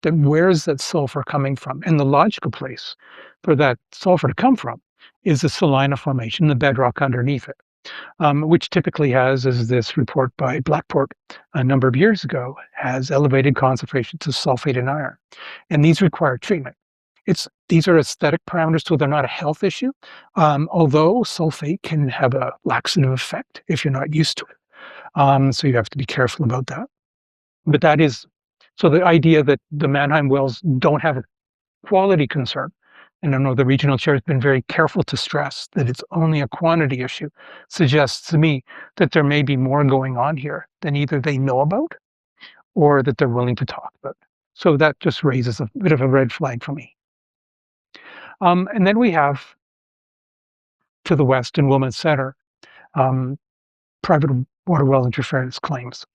that where's that sulfur coming from? And the logical place for that sulfur to come from is the Salina Formation, the bedrock underneath it, which typically has, as this report by Blackport a number of years ago, has elevated concentrations of sulfate and iron. And these require treatment. These are aesthetic parameters, so they're not a health issue, although sulfate can have a laxative effect if you're not used to it. So you have to be careful about that. But that is, so the idea that the Mannheim wells don't have a quality concern, and I know the regional chair has been very careful to stress that it's only a quantity issue, suggests to me that there may be more going on here than either they know about or that they're willing to talk about. So that just raises a bit of a red flag for me. And then we have to the west in Wilmot Center, um, private water well interference claims.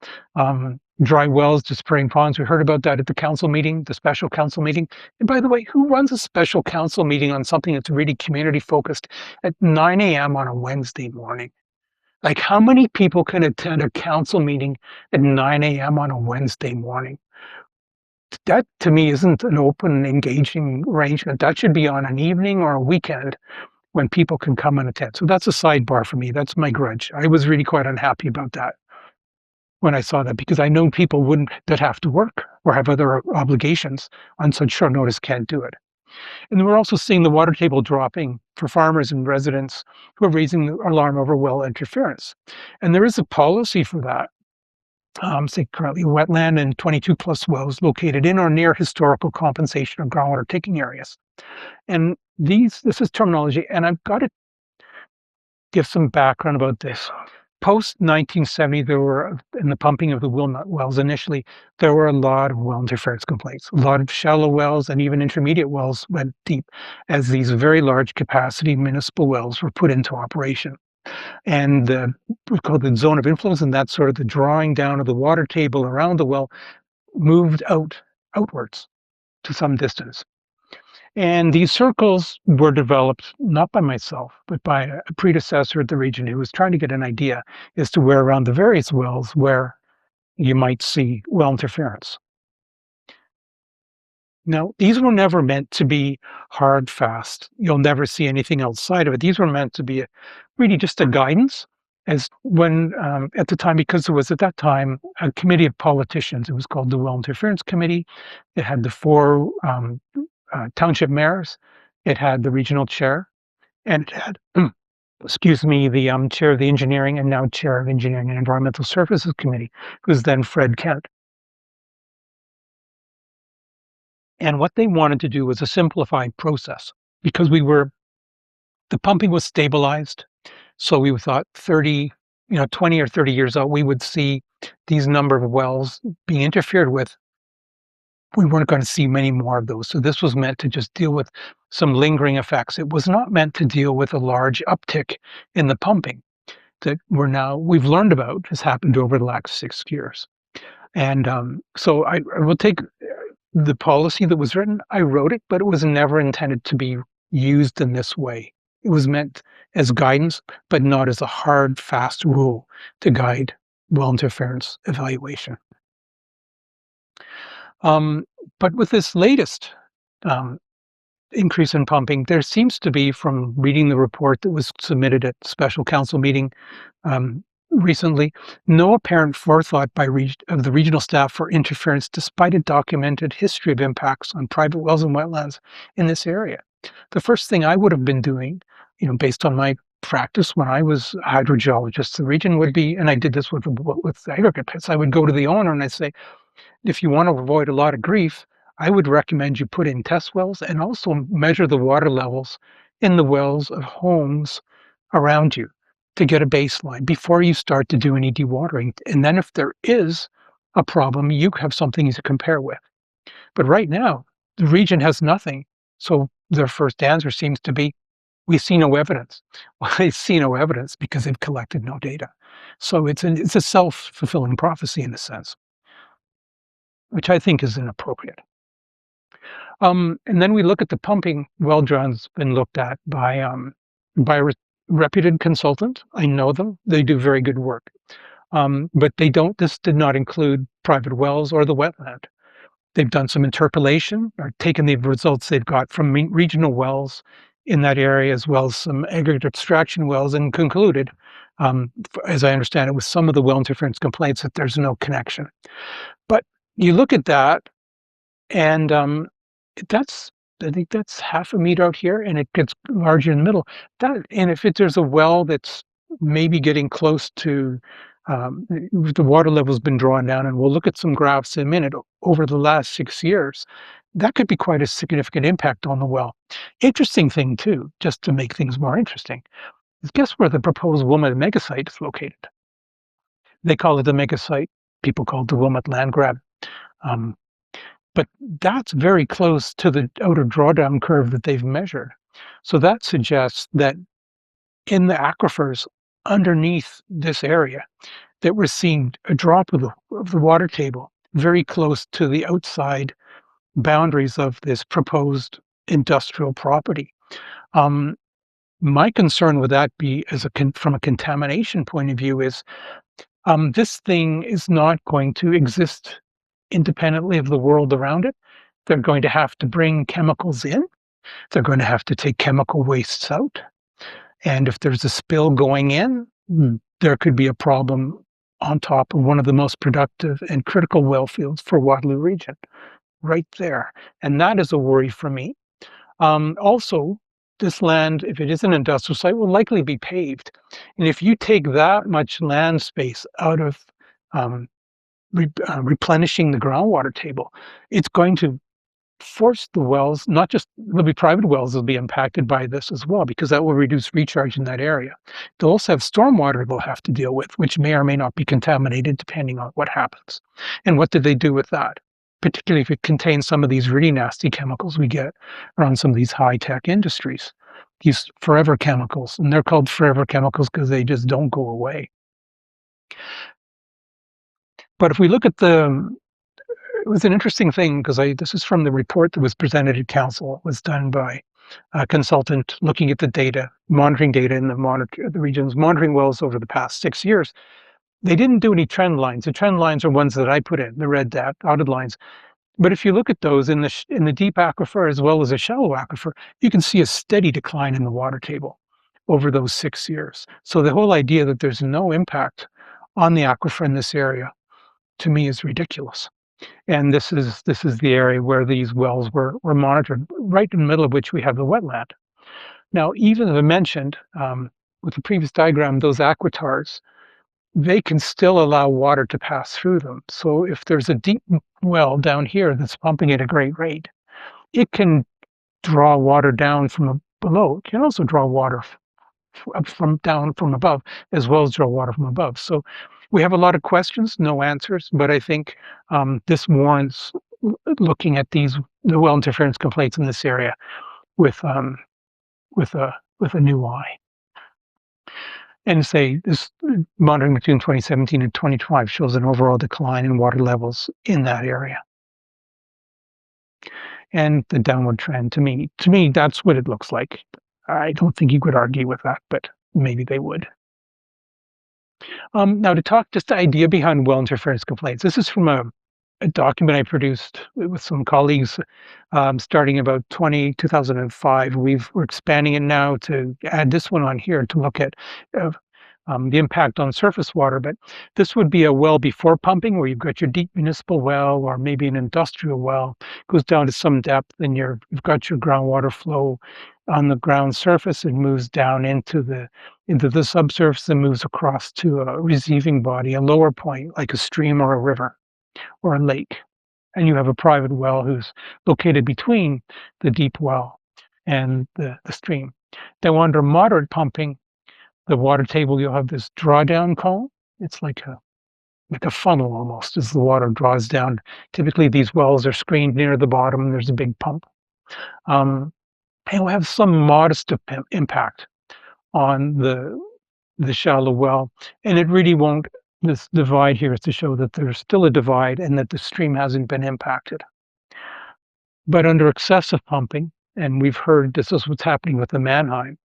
Dry wells to spraying ponds. We heard about that at the council meeting, the special council meeting. And by the way, who runs a special council meeting on something that's really community focused at 9 a.m. on a Wednesday morning? Like, how many people can attend a council meeting at 9 a.m. on a Wednesday morning? That to me isn't an open, engaging arrangement. That should be on an evening or a weekend when people can come and attend. So that's a sidebar for me. That's my grudge. I was really quite unhappy about that when I saw that because I know people wouldn't that have to work or have other obligations on such short notice can't do it. And then we're also seeing the water table dropping for farmers and residents who are raising the alarm over well interference. And there is a policy for that. Say currently wetland and 22 plus wells located in or near historical compensation or groundwater taking areas. And this is terminology, and I've got to give some background about this. Post 1970, there were, in the pumping of the Wilmot wells initially, there were a lot of well interference complaints. A lot of shallow wells and even intermediate wells went deep as these very large capacity municipal wells were put into operation. And we call the zone of influence, and that's sort of the drawing down of the water table around the well moved outwards to some distance. And these circles were developed not by myself, but by a predecessor at the region who was trying to get an idea as to where around the various wells where you might see well interference. Now, these were never meant to be hard, fast. You'll never see anything outside of it. These were meant to be really just a guidance as when at the time, because there was at that time a committee of politicians. It was called the Well Interference Committee. It had the four township mayors. It had the regional chair, and it had, excuse me, the chair of the engineering and now chair of engineering and environmental services committee, who was then Fred Kent. And what they wanted to do was a simplified process because the pumping was stabilized. So we thought 20 or 30 years out, we would see these number of wells being interfered with. We weren't going to see many more of those. So this was meant to just deal with some lingering effects. It was not meant to deal with a large uptick in the pumping that we've learned about has happened over the last 6 years. And so I will take the policy that was written. I wrote it, but it was never intended to be used in this way. It was meant as guidance, but not as a hard, fast rule to guide well interference evaluation. But with this latest increase in pumping, there seems to be, from reading the report that was submitted at special council meeting recently, no apparent forethought of the regional staff for interference, despite a documented history of impacts on private wells and wetlands in this area. The first thing I would have been doing, based on my practice when I was a hydrogeologist, the region would be, and I did this with aggregate pits, I would go to the owner and I'd say, if you want to avoid a lot of grief, I would recommend you put in test wells and also measure the water levels in the wells of homes around you to get a baseline before you start to do any dewatering. And then if there is a problem, you have something to compare with. But right now, the region has nothing. So their first answer seems to be, we see no evidence. Well, they see no evidence because they've collected no data. So it's a self-fulfilling prophecy in a sense, which I think is inappropriate. And then we look at the pumping. Well drill's been looked at by a reputed consultant. I know them. They do very good work. But this did not include private wells or the wetland. They've done some interpolation or taken the results they've got from regional wells in that area, as well as some aggregate abstraction wells, and concluded, as I understand it, with some of the well interference complaints, that there's no connection. But you look at that, and I think that's half a meter out here, and it gets larger in the middle. And if there's a well that's maybe getting close to the water level's been drawn down, and we'll look at some graphs in a minute over the last 6 years, that could be quite a significant impact on the well. Interesting thing too, just to make things more interesting, is guess where the proposed Wilmot megasite is located? They call it the megasite. People call it the Wilmot land grab. But that's very close to the outer drawdown curve that they've measured. So that suggests that in the aquifers underneath this area, that we're seeing a drop of the water table very close to the outside boundaries of this proposed industrial property. My concern with that be, from a contamination point of view, is this thing is not going to exist independently of the world around it. They're going to have to bring chemicals in. They're going to have to take chemical wastes out. And if there's a spill going in, there could be a problem on top of one of the most productive and critical well fields for Waterloo region, right there. And that is a worry for me. Also, this land, if it is an industrial site, will likely be paved. And if you take that much land space out of replenishing the groundwater table, it's going to force the wells, not just there'll be private wells that'll be impacted by this as well, because that will reduce recharge in that area. They'll also have stormwater they'll have to deal with, which may or may not be contaminated depending on what happens. And what do they do with that? Particularly if it contains some of these really nasty chemicals we get around some of these high-tech industries, these forever chemicals. And they're called forever chemicals because they just don't go away. But if we look at it was an interesting thing because this is from the report that was presented at council. It was done by a consultant looking at the data, monitoring data in the region's monitoring wells over the past 6 years. They didn't do any trend lines. The trend lines are ones that I put in, the red dotted lines. But if you look at those in the deep aquifer as well as a shallow aquifer, you can see a steady decline in the water table over those 6 years. So the whole idea that there's no impact on the aquifer in this area, to me, is ridiculous. And this is the area where these wells were monitored, right in the middle of which we have the wetland. Now, even as I mentioned, with the previous diagram, those aquitars, they can still allow water to pass through them. So if there's a deep well down here that's pumping at a great rate, it can draw water down from below. It can also draw water down from above, as well as draw water from above. So we have a lot of questions, no answers, but I think this warrants looking at the well interference complaints in this area with with a new eye. And say this monitoring between 2017 and 2025 shows an overall decline in water levels in that area. And the downward trend, to me, that's what it looks like. I don't think you could argue with that, but maybe they would. Now to talk just the idea behind well interference complaints. This is from a document I produced with some colleagues starting about 2005. We're expanding it now to add this one on here to look at the impact on surface water. But this would be a well before pumping, where you've got your deep municipal well or maybe an industrial well, goes down to some depth, and you've got your groundwater flow on the ground surface and moves down into the subsurface and moves across to a receiving body, a lower point like a stream or a river or a lake. And you have a private well who's located between the deep well and the stream. Now, under moderate pumping, the water table, you'll have this drawdown cone. It's like a funnel almost as the water draws down. Typically, these wells are screened near the bottom, and there's a big pump. And we'll have some modest impact on the shallow well, and it really won't. This divide here is to show that there's still a divide and that the stream hasn't been impacted. But under excessive pumping, and we've heard this is what's happening with the Mannheim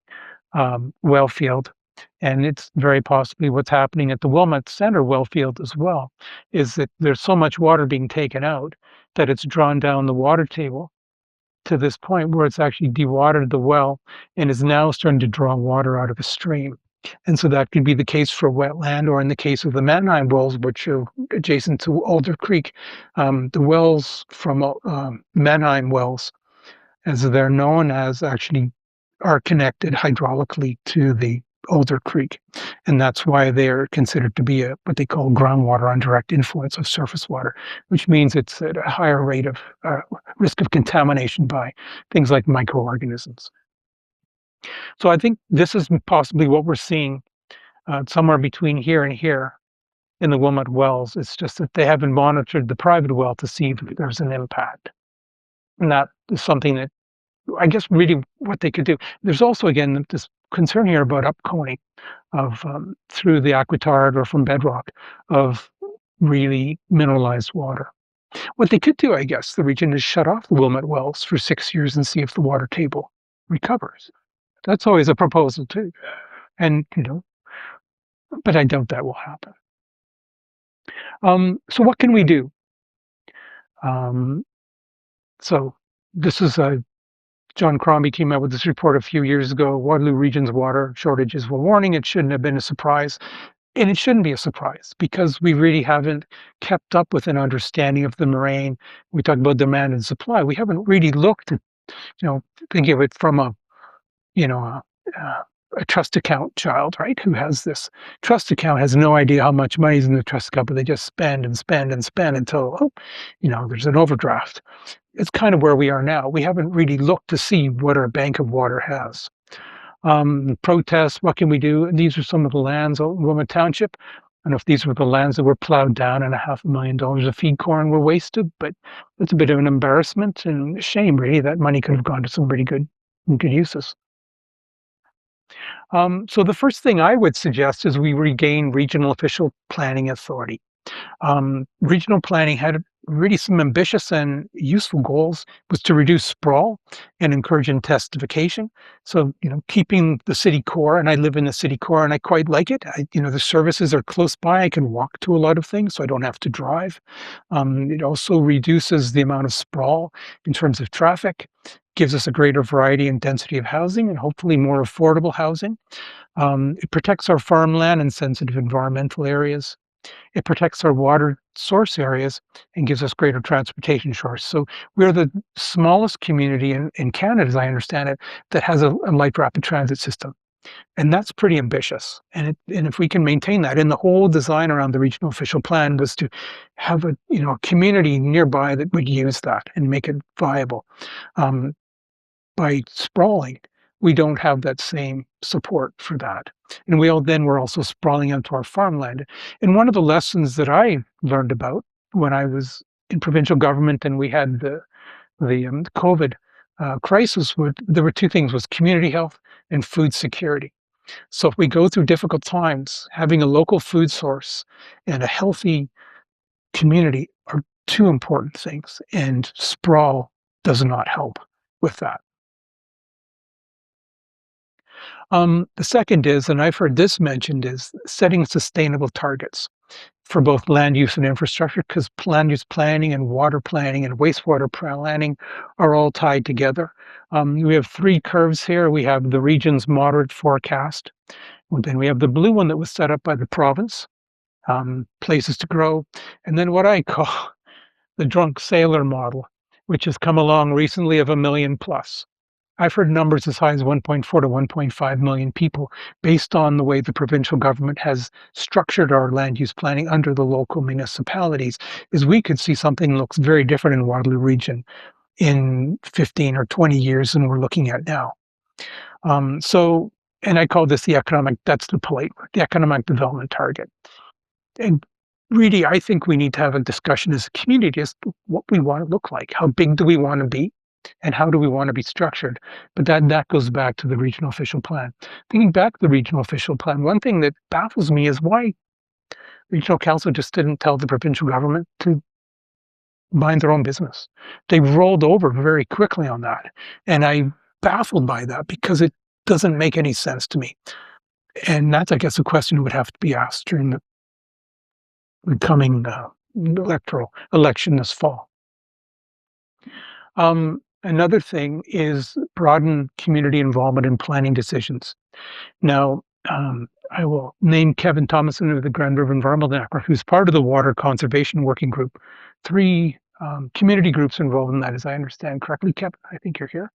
well field, and it's very possibly what's happening at the Wilmot Center well field as well, is that there's so much water being taken out that it's drawn down the water table to this point where it's actually dewatered the well and is now starting to draw water out of a stream. And so that could be the case for wetland, or in the case of the Mannheim wells, which are adjacent to Alder Creek, the wells from Mannheim wells, as they're known as, actually are connected hydraulically to the Alder Creek. And that's why they're considered to be what they call groundwater on direct influence of surface water, which means it's at a higher rate of risk of contamination by things like microorganisms. So I think this is possibly what we're seeing somewhere between here and here in the Wilmot wells. It's just that they haven't monitored the private well to see if there's an impact. And that is something that I guess really what they could do. There's also, again, this concern here about upconing of through the aquitard or from bedrock of really mineralized water. What they could do, I guess, the region is shut off the Wilmot wells for 6 years and see if the water table recovers. That's always a proposal too. And, but I doubt that will happen. So what can we do? Um, so this is John Crombie came out with this report a few years ago. Waterloo Region's water shortages were warning. It shouldn't have been a surprise. And it shouldn't be a surprise because we really haven't kept up with an understanding of the moraine. We talk about demand and supply. We haven't really looked at, think of it from a trust account child, right? Who has this trust account, has no idea how much money is in the trust account, but they just spend and spend and spend until, there's an overdraft. It's kind of where we are now. We haven't really looked to see what our bank of water has. Protests, what can we do? And these are some of the lands in Wilmot Township. I don't know if these were the lands that were plowed down and $500,000 of feed corn were wasted, but it's a bit of an embarrassment and a shame, really. That money could have gone to some pretty good uses. So the first thing I would suggest is we regain regional official planning authority. Regional planning had really some ambitious and useful goals, was to reduce sprawl and encourage intensification. So, keeping the city core, and I live in the city core and I quite like it. The services are close by. I can walk to a lot of things, so I don't have to drive. It also reduces the amount of sprawl in terms of traffic, gives us a greater variety and density of housing and hopefully more affordable housing. It protects our farmland and sensitive environmental areas. It protects our water source areas and gives us greater transportation choice. So we're the smallest community in Canada, as I understand it, that has a light rapid transit system. And that's pretty ambitious. And if we can maintain that, and the whole design around the regional official plan was to have a community nearby that would use that and make it viable. By sprawling, we don't have that same support for that. And we're also sprawling onto our farmland. And one of the lessons that I learned about when I was in provincial government and we had the COVID crisis, there were two things: was community health and food security. So if we go through difficult times, having a local food source and a healthy community are two important things, and sprawl does not help with that. The second is, and I've heard this mentioned, is setting sustainable targets for both land use and infrastructure, because land use planning and water planning and wastewater planning are all tied together. We have three curves here. We have the region's moderate forecast. And then we have the blue one that was set up by the province, places to grow. And then what I call the drunk sailor model, which has come along recently of 1 million plus. I've heard numbers as high as 1.4 to 1.5 million people based on the way the provincial government has structured our land use planning under the local municipalities, is we could see something that looks very different in Waterloo region in 15 or 20 years than we're looking at now. And I call this that's the polite word, the economic development target. And really, I think we need to have a discussion as a community as to what we want to look like. How big do we want to be? And how do we want to be structured? But that goes back to the regional official plan. Thinking back to the regional official plan, one thing that baffles me is why regional council just didn't tell the provincial government to mind their own business. They rolled over very quickly on that. And I'm baffled by that because it doesn't make any sense to me. And that's, I guess, a question that would have to be asked during the coming electoral election this fall. Another thing is broaden community involvement in planning decisions. Now, I will name Kevin Thomason of the Grand River Environmental Network, who's part of the Water Conservation Working Group. 3 community groups involved in that, as I understand correctly. Kevin, I think you're here.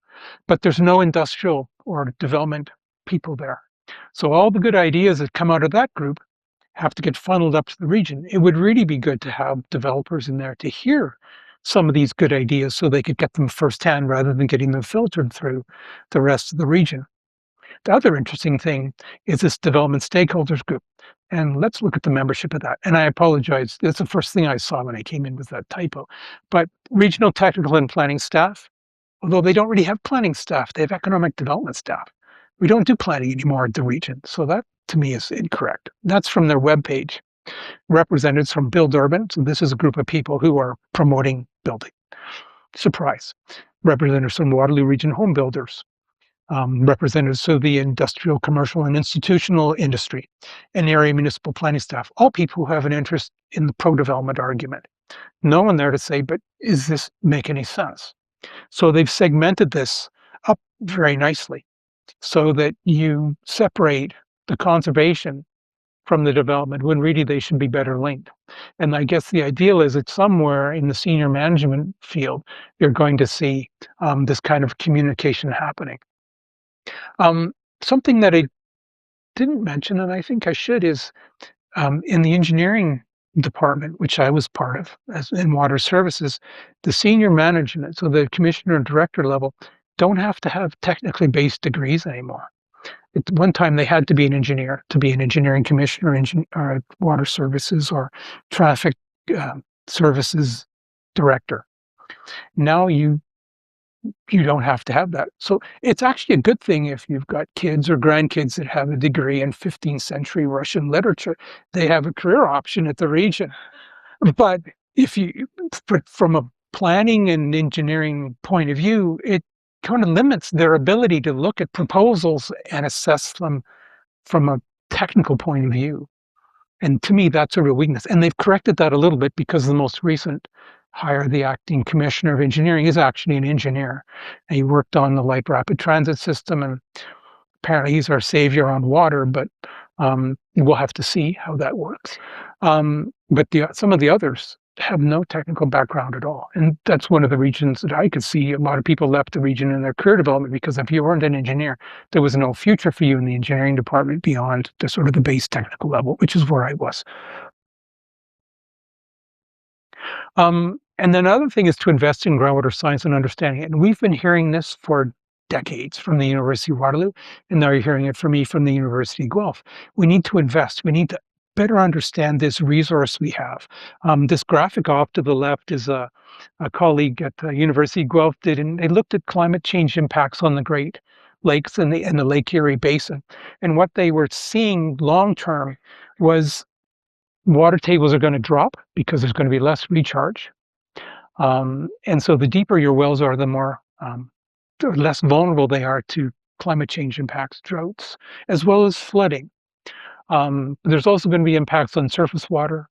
But there's no industrial or development people there. So all the good ideas that come out of that group have to get funneled up to the region. It would really be good to have developers in there to hear some of these good ideas so they could get them firsthand rather than getting them filtered through the rest of the region. The other interesting thing is this development stakeholders group. And let's look at the membership of that. And I apologize, that's the first thing I saw when I came in was that typo. But regional technical and planning staff, although they don't really have planning staff, they have economic development staff. We don't do planning anymore at the region. So that to me is incorrect. That's from their webpage. Representatives from Build Urban. So this is a group of people who are promoting building. Surprise. Representatives from Waterloo Region Home Builders. Representatives of the industrial, commercial, and institutional industry, and area municipal planning staff. All people who have an interest in the pro-development argument. No one there to say, but is this make any sense? So they've segmented this up very nicely so that you separate the conservation from the development when really they should be better linked. And I guess the ideal is that somewhere in the senior management field, you're going to see this kind of communication happening. Um, Something that I didn't mention, and I think I should, is in the engineering department, which I was part of as in water services, the senior management, so the commissioner and director level, don't have to have technically based degrees anymore. At one time, they had to be an engineer to be an engineering commissioner, or water services, or traffic uh, services director. Now you don't have to have that. So it's actually a good thing if you've got kids or grandkids that have a degree in 15th century Russian literature. They have a career option at the region. But if you, from a planning and engineering point of view, it kind of limits their ability to look at proposals and assess them from a technical point of view. And to me, that's a real weakness. And they've corrected that a little bit because the most recent hire, the acting commissioner of engineering, is actually an engineer. And he worked on the light rapid transit system, and apparently he's our savior on water, but we'll have to see how that works. But some of the others have no technical background at all. And that's one of the regions that I could see a lot of people left the region in their career development, because if you weren't an engineer, there was no future for you in the engineering department beyond the sort of the base technical level, which is where I was. And then another thing is to invest in groundwater science and understanding it. And we've been hearing this for decades from the University of Waterloo, and now you're hearing it from me from the University of Guelph. We need to invest. We need to better understand this resource we have. This graphic off to the left is a colleague at the University of Guelph did, and they looked at climate change impacts on the Great Lakes and the Lake Erie Basin. And what they were seeing long term was water tables are going to drop because there's going to be less recharge. And so the deeper your wells are, the more the less vulnerable they are to climate change impacts, droughts, as well as flooding. There's also going to be impacts on surface water,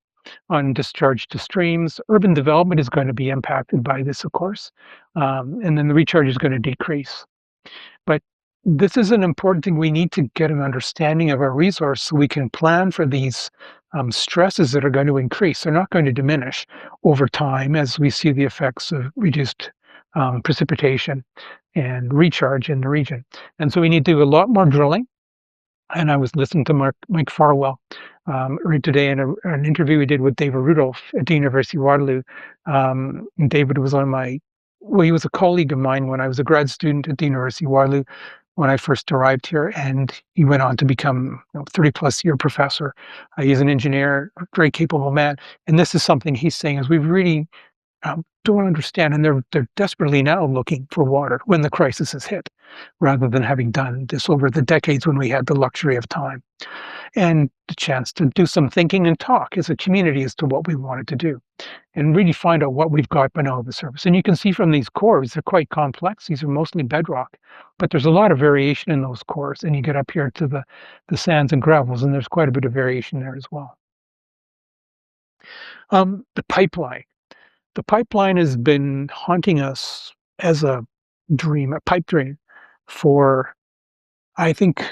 on discharge to streams. Urban development is going to be impacted by this, of course, and then the recharge is going to decrease. But this is an important thing. We need to get an understanding of our resource so we can plan for these stresses that are going to increase. They're not going to diminish over time as we see the effects of reduced precipitation and recharge in the region. And so we need to do a lot more drilling. And I was listening to Mike Farwell earlier today in an interview we did with David Rudolph at the University of Waterloo. David was he was a colleague of mine when I was a grad student at the University of Waterloo when I first arrived here, and he went on to become 30-plus year professor. He's an engineer, a very capable man, and this is something he's saying is we really don't understand, and they're desperately now looking for water when the crisis has hit, rather than having done this over the decades when we had the luxury of time and the chance to do some thinking and talk as a community as to what we wanted to do and really find out what we've got below the surface. And you can see from these cores, they're quite complex. These are mostly bedrock, but there's a lot of variation in those cores. And you get up here to the sands and gravels, and there's quite a bit of variation there as well. The pipeline. The pipeline has been haunting us as a dream, a pipe dream, for, I think,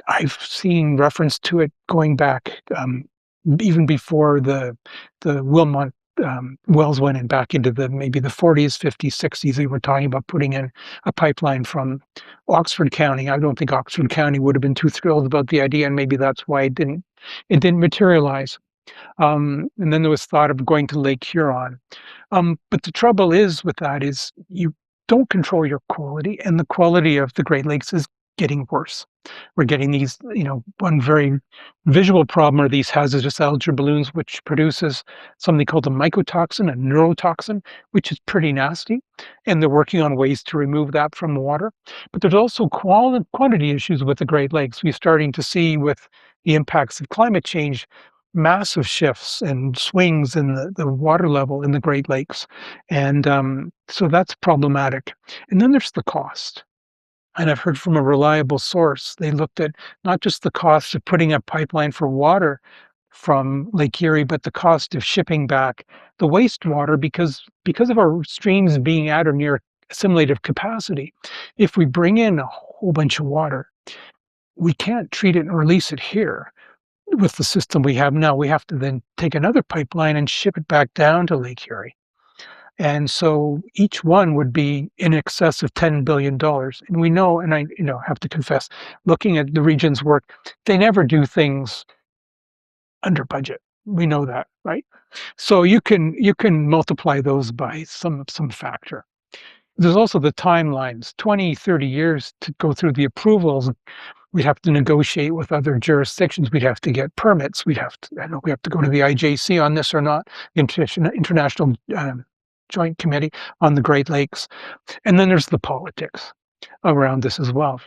I've seen reference to it going back even before the Wilmot wells went in, back into maybe the 40s, 50s, 60s. They were talking about putting in a pipeline from Oxford County. I don't think Oxford County would have been too thrilled about the idea, and maybe that's why it didn't materialize. And then there was thought of going to Lake Huron. But the trouble is with that is you don't control your quality, and the quality of the Great Lakes is getting worse. We're getting these, one very visual problem are these hazardous algae balloons, which produces something called a mycotoxin, a neurotoxin, which is pretty nasty. And they're working on ways to remove that from the water. But there's also quantity issues with the Great Lakes. We're starting to see with the impacts of climate change, massive shifts and swings in the water level in the Great Lakes. And so that's problematic. And then there's the cost. And I've heard from a reliable source, they looked at not just the cost of putting a pipeline for water from Lake Erie, but the cost of shipping back the wastewater because of our streams being at or near assimilative capacity. If we bring in a whole bunch of water, we can't treat it and release it here with the system we have now. We have to then take another pipeline and ship it back down to Lake Erie. And so each one would be in excess of $10 billion. And we know, and I have to confess, looking at the region's work, they never do things under budget. We know that, right? So you can multiply those by some factor. There's also the timelines, 20, 30 years to go through the approvals. We'd have to negotiate with other jurisdictions. We'd have to get permits. We have to go to the IJC on this or not, International Joint Committee on the Great Lakes. And then there's the politics around this as well.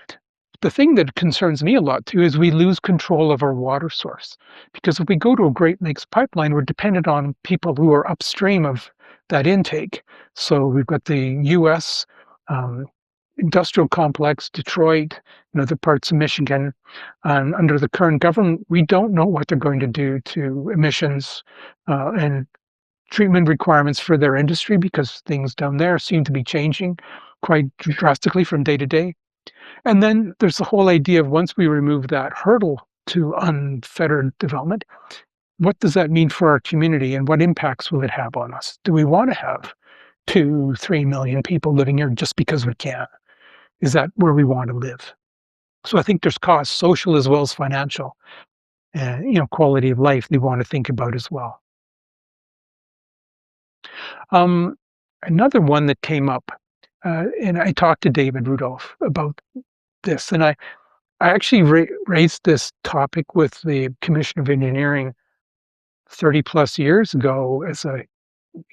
The thing that concerns me a lot too is we lose control of our water source, because if we go to a Great Lakes pipeline, we're dependent on people who are upstream of that intake. So we've got the U.S. Industrial complex, Detroit, and other parts of Michigan. And under the current government, we don't know what they're going to do to emissions and treatment requirements for their industry, because things down there seem to be changing quite drastically from day to day. And then there's the whole idea of, once we remove that hurdle to unfettered development, what does that mean for our community and what impacts will it have on us? Do we want to have 2-3 million people living here just because we can? Is that where we want to live? So I think there's costs, social as well as financial, and quality of life they want to think about as well. Another one that came up, and I talked to David Rudolph about this, and I actually raised this topic with the Commission of Engineering 30 plus years ago as a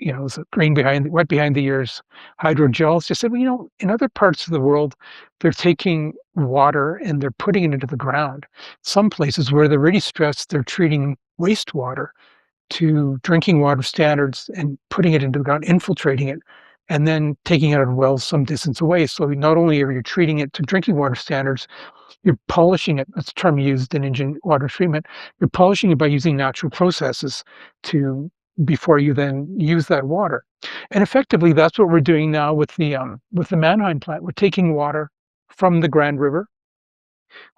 wet behind the ears hydrogeologist. I said, well, in other parts of the world, they're taking water and they're putting it into the ground. Some places where they're really stressed, they're treating wastewater to drinking water standards and putting it into the ground, infiltrating it, and then taking it out of wells some distance away. So not only are you treating it to drinking water standards, you're polishing it. That's a term used in water treatment. You're polishing it by using natural processes before you then use that water. And effectively, that's what we're doing now with the Mannheim plant. We're taking water from the Grand River.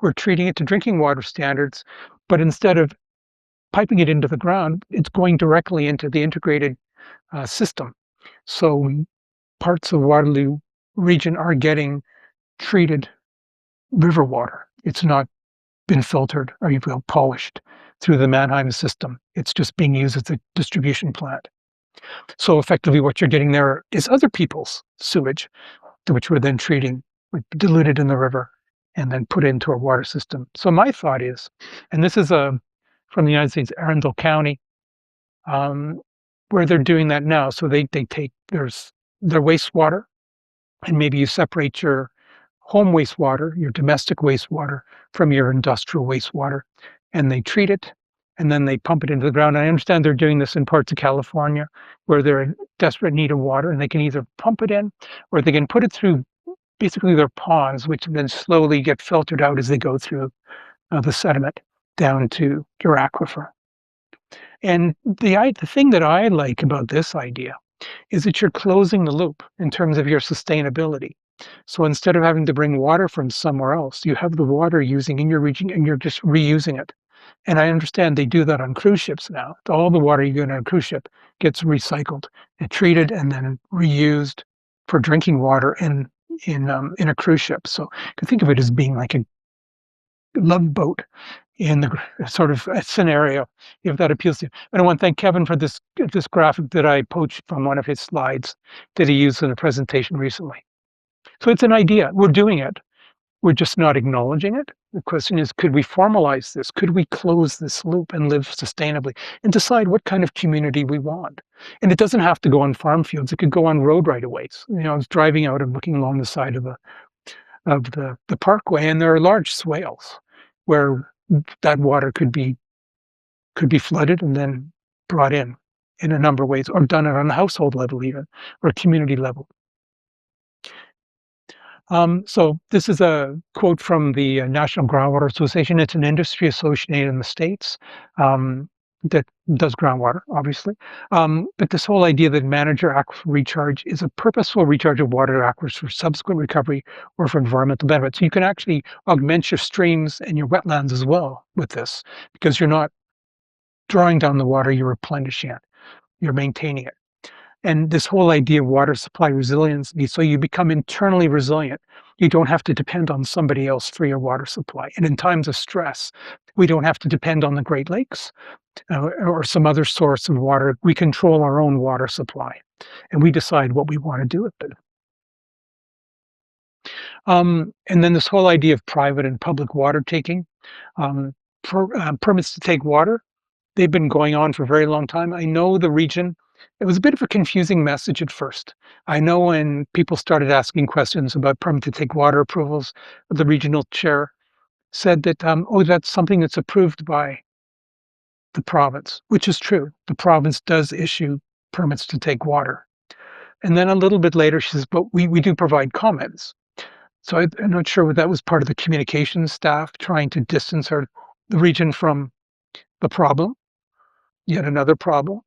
We're treating it to drinking water standards, but instead of piping it into the ground, it's going directly into the integrated system. So parts of Waterloo region are getting treated river water. It's not been filtered or polished through the Mannheim system. It's just being used as a distribution plant. So effectively what you're getting there is other people's sewage, which we're then treating, diluted in the river, and then put into our water system. So my thought is, and this is from the United States, Arundel County, where they're doing that now. So they take their wastewater, and maybe you separate your home wastewater, your domestic wastewater, from your industrial wastewater, and they treat it, and then they pump it into the ground. I understand they're doing this in parts of California where they're in desperate need of water, and they can either pump it in or they can put it through basically their ponds, which then slowly get filtered out as they go through the sediment down to your aquifer. And the thing that I like about this idea is that you're closing the loop in terms of your sustainability. So instead of having to bring water from somewhere else, you have the water using in your region and you're just reusing it. And I understand they do that on cruise ships now. All the water you get on a cruise ship gets recycled and treated and then reused for drinking water in a cruise ship. So you can think of it as being like a love boat in the sort of a scenario, if that appeals to you. And I want to thank Kevin for this graphic that I poached from one of his slides that he used in a presentation recently. So it's an idea. We're doing it. We're just not acknowledging it. The question is, could we formalize this? Could we close this loop and live sustainably and decide what kind of community we want? And it doesn't have to go on farm fields. It could go on road right-of-ways. I was driving out and looking along the side of the parkway, and there are large swales where that water could be flooded and then brought in a number of ways, or done on a household level even, or a community level. So this is a quote from the National Groundwater Association. It's an industry association in the States. that does groundwater, obviously. But this whole idea that manager aquifer recharge is a purposeful recharge of water aquifers for subsequent recovery or for environmental benefits. So you can actually augment your streams and your wetlands as well with this, because you're not drawing down the water, you're replenishing it, you're maintaining it. And this whole idea of water supply resilience, so you become internally resilient. You don't have to depend on somebody else for your water supply. And in times of stress, we don't have to depend on the Great Lakes or some other source of water. We control our own water supply and we decide what we want to do with it. And then this whole idea of private and public water taking, permits to take water, they've been going on for a very long time. I know the region, it was a bit of a confusing message at first. I know when people started asking questions about permit to take water approvals, the regional chair said that, oh, that's something that's approved by the province, which is true. The province does issue permits to take water. And then a little bit later, she says, but we do provide comments. So I'm not sure whether that was part of the communications staff trying to distance the region from the problem, yet another problem.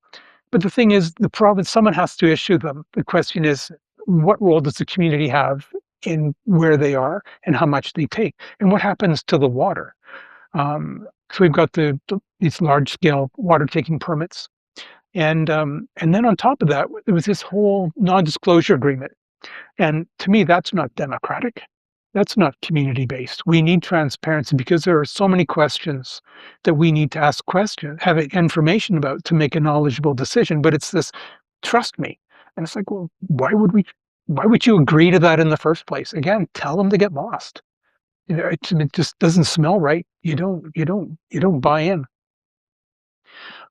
But the thing is, the province, someone has to issue them. The question is, what role does the community have in where they are and how much they take? And what happens to the water? So we've got these large scale water taking permits. And then on top of that, there was this whole non-disclosure agreement. And to me, that's not democratic. That's not community based. We need transparency because there are so many questions that we need to ask questions, have information about to make a knowledgeable decision. But it's this trust me. And it's like, well, why would you agree to that in the first place? Again, tell them to get lost. You know, it just doesn't smell right. You don't buy in.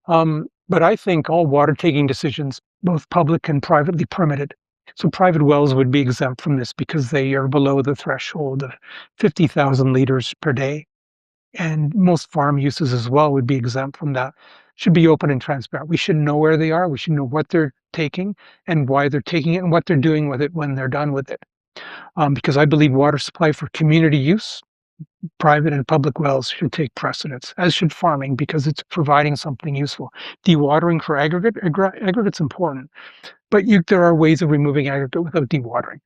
But I think all water taking decisions, both public and privately permitted. So private wells would be exempt from this because they are below the threshold of 50,000 liters per day. And most farm uses as well would be exempt from that. Should be open and transparent. We should know where they are. We should know what they're taking and why they're taking it and what they're doing with it when they're done with it. Because I believe water supply for community use, private and public wells should take precedence, as should farming, because it's providing something useful. Dewatering for aggregate's important, but there are ways of removing aggregate without dewatering.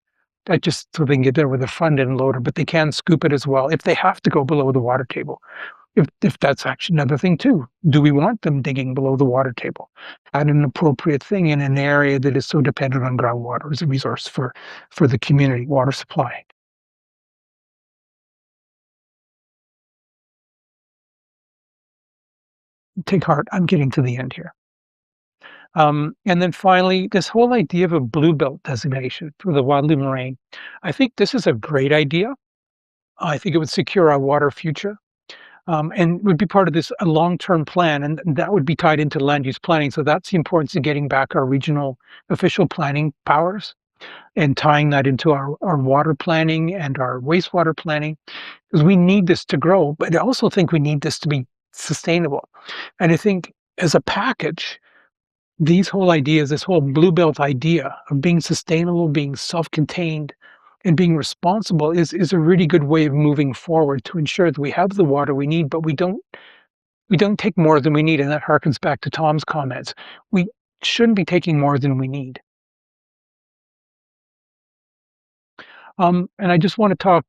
That just so they can get there with a front end loader, but they can scoop it as well if they have to go below the water table. If that's actually another thing too. Do we want them digging below the water table at an appropriate thing in an area that is so dependent on groundwater as a resource for the community water supply? Take heart, I'm getting to the end here. And then finally, this whole idea of a blue belt designation for the Waterloo Moraine. I think this is a great idea. I think it would secure our water future. And would be part of this a long-term plan, and that would be tied into land use planning. So that's the importance of getting back our regional official planning powers and tying that into our water planning and our wastewater planning, because we need this to grow, but I also think we need this to be sustainable. And I think as a package, these whole ideas, this whole blue belt idea of being sustainable, being self-contained, and being responsible is a really good way of moving forward to ensure that we have the water we need, but we don't take more than we need. And that harkens back to Tom's comments. We shouldn't be taking more than we need. And I just want to talk.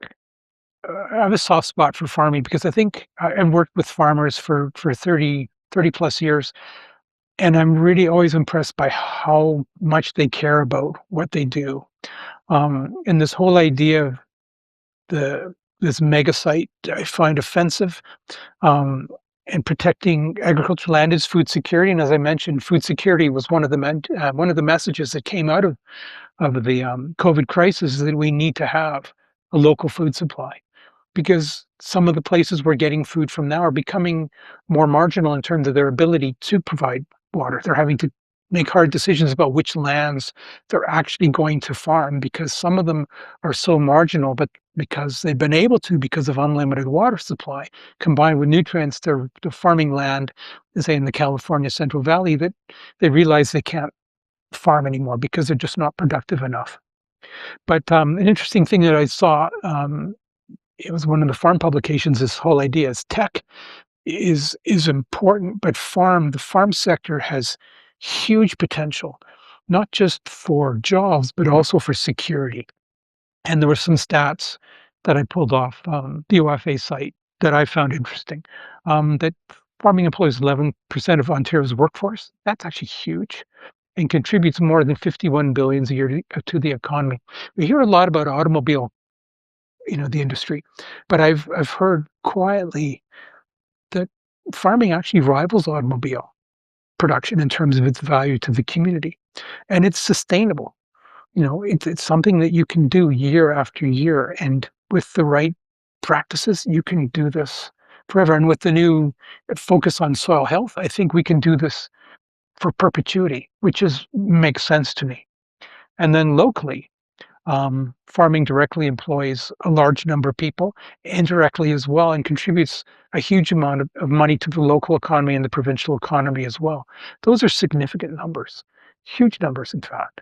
I have a soft spot for farming because I think I've worked with farmers for 30 plus years. And I'm really always impressed by how much they care about what they do. And this whole idea of this mega site I find offensive. And protecting agricultural land is food security. And as I mentioned, food security was one of the messages that came out of the COVID crisis, is that we need to have a local food supply, because some of the places we're getting food from now are becoming more marginal in terms of their ability to provide water. They're having to make hard decisions about which lands they're actually going to farm, because some of them are so marginal, but because they've been able to, because of unlimited water supply, combined with nutrients, to farming land, say in the California Central Valley, that they realize they can't farm anymore because they're just not productive enough. But an interesting thing that I saw, it was one of the farm publications, this whole idea is tech. is important, but the farm sector has huge potential, not just for jobs, but also for security. And there were some stats that I pulled off the OFA site that I found interesting. That farming employs 11% of Ontario's workforce. That's actually huge and contributes more than 51 billions a year to the economy. We hear a lot about automobile, the industry, but I've heard quietly that farming actually rivals automobile production in terms of its value to the community, and it's sustainable. It's something that you can do year after year, and with the right practices, you can do this forever. And with the new focus on soil health, I think we can do this for perpetuity, which is makes sense to me. And then locally, farming directly employs a large number of people, indirectly as well, and contributes a huge amount of money to the local economy and the provincial economy as well. Those are significant numbers, huge numbers, in fact,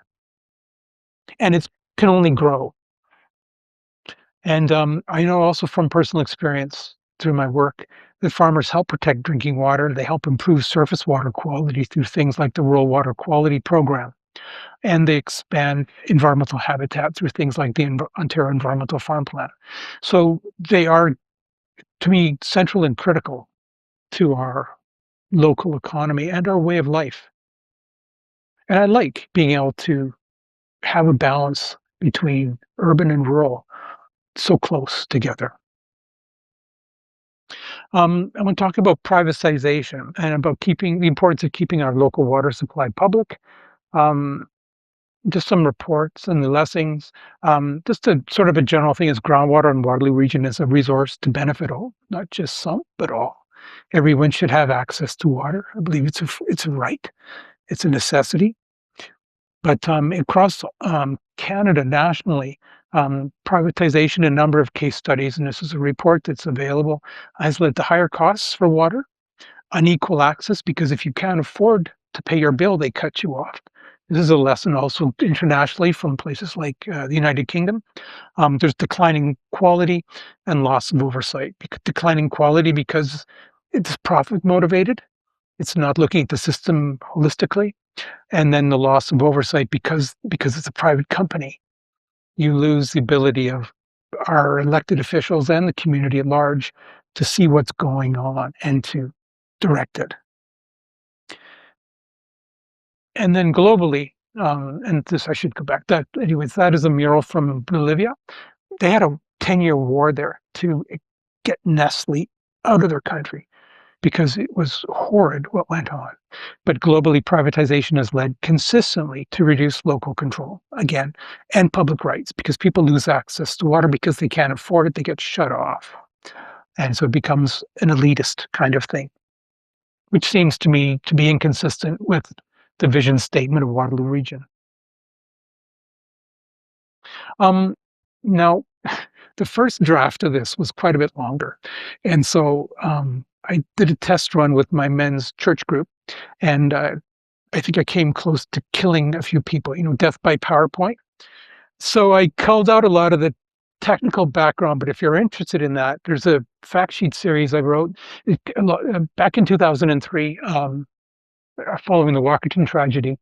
and it can only grow. And I know also from personal experience through my work that farmers help protect drinking water. They help improve surface water quality through things like the Rural Water Quality Program, and they expand environmental habitat through things like the Ontario Environmental Farm Plan. So they are, to me, central and critical to our local economy and our way of life. And I like being able to have a balance between urban and rural so close together. I want to talk about privatization and about keeping the importance of keeping our local water supply public. Um, just some reports and the lessons. Just a sort of a general thing is groundwater in Waterloo region is a resource to benefit all, not just some, but all. Everyone should have access to water. I believe it's a right, it's a necessity. But across Canada, nationally, privatization, a number of case studies, and this is a report that's available, has led to higher costs for water, unequal access, because if you can't afford to pay your bill, they cut you off. This is a lesson also internationally from places like the United Kingdom. There's declining quality and loss of oversight. Declining quality because it's profit motivated. It's not looking at the system holistically, and then the loss of oversight because it's a private company. You lose the ability of our elected officials and the community at large to see what's going on and to direct it. And then globally, and this I should go back. That anyways, that is a mural from Bolivia. They had a 10-year war there to get Nestle out of their country because it was horrid what went on. But globally, privatization has led consistently to reduce local control, again, and public rights, because people lose access to water because they can't afford it, they get shut off. And so it becomes an elitist kind of thing, which seems to me to be inconsistent with the vision statement of Waterloo Region. Um, Now, the first draft of this was quite a bit longer. And so I did a test run with my men's church group, and I think I came close to killing a few people, death by PowerPoint. So I culled out a lot of the technical background, but if you're interested in that, there's a fact sheet series I wrote back in 2003, following the Walkerton tragedy.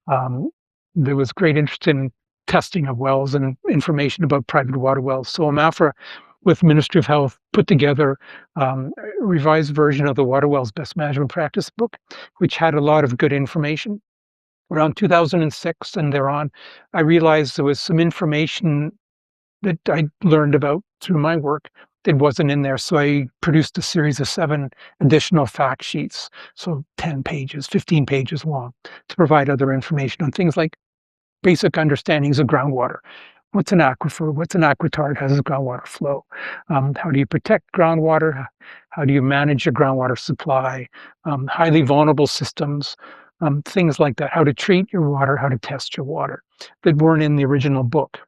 Um, there was great interest in testing of wells and information about private water wells. So AMAFRA, with Ministry of Health, put together a revised version of the Water Wells Best Management Practice book, which had a lot of good information. Around 2006 and thereon, I realized there was some information that I learned about through my work that wasn't in there. So I produced a series of 7 additional fact sheets, so 10 pages, 15 pages long, to provide other information on things like basic understandings of groundwater. What's an aquifer? What's an aquitard? How does groundwater flow? How do you protect groundwater? How do you manage your groundwater supply? Highly vulnerable systems, things like that. How to treat your water, how to test your water, that weren't in the original book.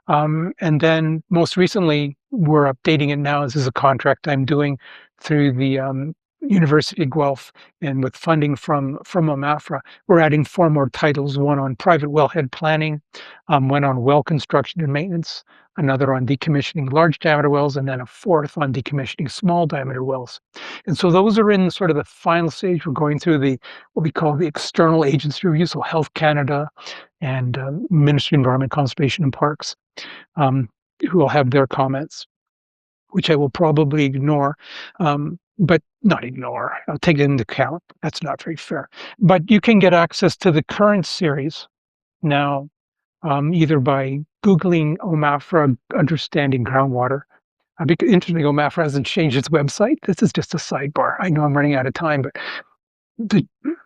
And then most recently, we're updating it now. This is a contract I'm doing through the University of Guelph and with funding from OMAFRA, we're adding 4 more titles, one on private wellhead planning, one on well construction and maintenance, another on decommissioning large diameter wells, and then a 4th on decommissioning small diameter wells. And so those are in sort of the final stage. We're going through what we call the external agency review, so Health Canada and Ministry of Environment, Conservation and Parks, who will have their comments, which I will probably ignore, but not ignore. I'll take it into account. That's not very fair. But you can get access to the current series now, either by Googling OMAFRA Understanding Groundwater. Because interestingly, OMAFRA hasn't changed its website. This is just a sidebar. I know I'm running out of time, but the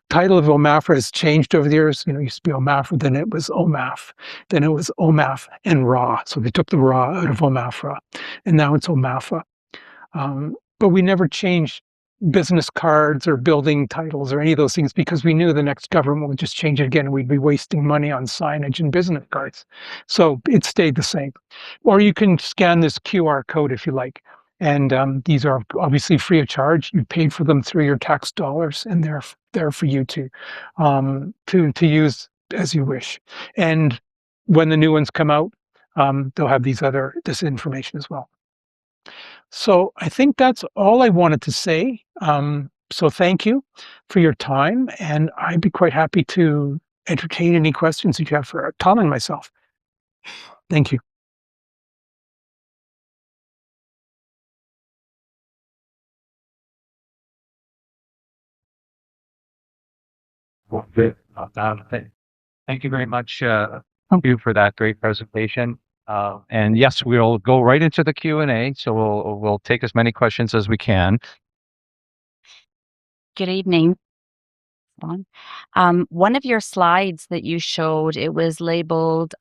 title of OMAFRA has changed over the years. It used to be OMAFRA, then it was OMAF, then it was OMAF and RAW. So they took the RAW out of OMAFRA, and now it's OMAFA. But we never changed business cards or building titles or any of those things because we knew the next government would just change it again and we'd be wasting money on signage and business cards. So it stayed the same. Or you can scan this QR code if you like. And these are obviously free of charge. You paid for them through your tax dollars, and they're there for you to use as you wish. And when the new ones come out, they'll have this information as well. So I think that's all I wanted to say. So thank you for your time, and I'd be quite happy to entertain any questions that you have for Tom and myself. Thank you. Thank you very much, Hugh, for that great presentation. And yes, we'll go right into the Q&A. So we'll take as many questions as we can. Good evening. One of your slides that you showed, it was labeled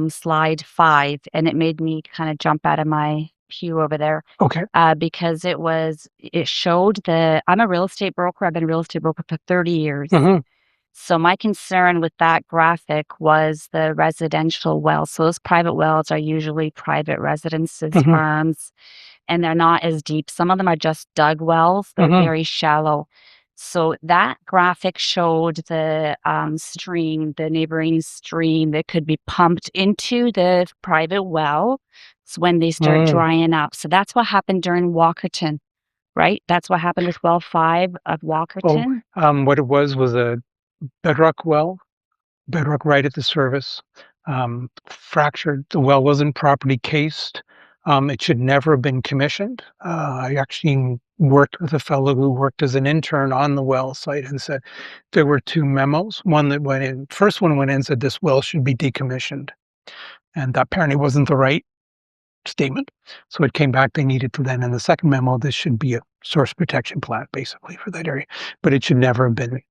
slide 5, and it made me kind of jump out of my pew over there. Okay. Because it showed I'm a real estate broker. I've been a real estate broker for 30 years. Mm-hmm. So my concern with that graphic was the residential wells. So those private wells are usually private residences, Mm-hmm. farms, and they're not as deep. Some of them are just dug wells. They're Mm-hmm. very shallow. So that graphic showed the stream, the neighboring stream that could be pumped into the private well. So when they start drying up. So that's what happened during Walkerton, right? That's what happened with well 5 of Walkerton. What it was a bedrock well, bedrock right at the surface, fractured. The well wasn't properly cased. It should never have been commissioned. I actually worked with a fellow who worked as an intern on the well site and said there were 2 memos. One that went in, first one went in and said this well should be decommissioned. And that apparently wasn't the right statement. So it came back, they needed to then, in the second memo, this should be a source protection plant basically for that area. But it should never have been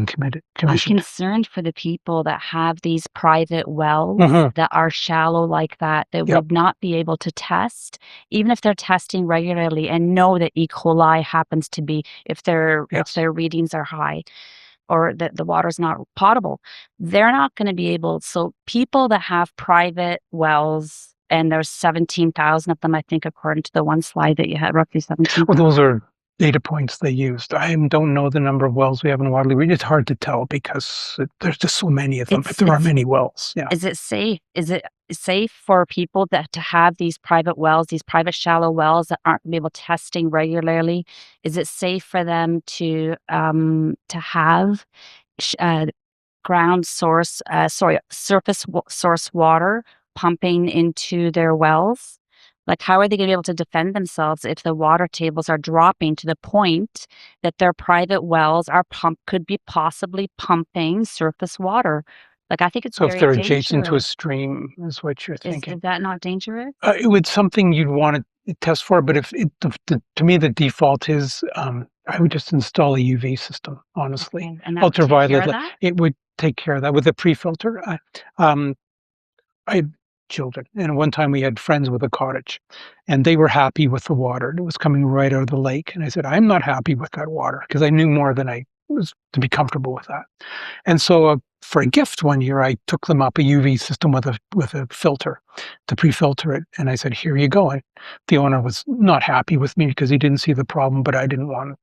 commissioned. I'm concerned for the people that have these private wells that are shallow like that would not be able to test, even if they're testing regularly and know that E. coli happens to be, if their readings are high or that the water's not potable, they're not going to be able. So people that have private wells, and there's 17,000 of them, I think, according to the one slide that you had, roughly 17,000. Well, those are data points they used. I don't know the number of wells we have in Waterloo. It's hard to tell because there's just so many of them, but there are many wells. Yeah. Is it safe? Is it safe for people to have these private wells, these private shallow wells that aren't able testing regularly? Is it safe for them to have surface source water pumping into their wells? Like, how are they going to be able to defend themselves if the water tables are dropping to the point that their private wells could be possibly pumping surface water? Like, I think it's so very if they're dangerous. adjacent to a stream, is what you're thinking. Is that not dangerous? It would something you'd want to test for, but if to me the default is, I would just install a UV system. Honestly, Okay. And that ultraviolet. It would take care of that with a pre-filter. I had children, and one time we had friends with a cottage, and they were happy with the water. It was coming right out of the lake, and I said, I'm not happy with that water because I knew more than I was to be comfortable with that. And so for a gift one year, I took them up a UV system with a filter to pre-filter it, and I said, here you go. And the owner was not happy with me because he didn't see the problem, but I didn't want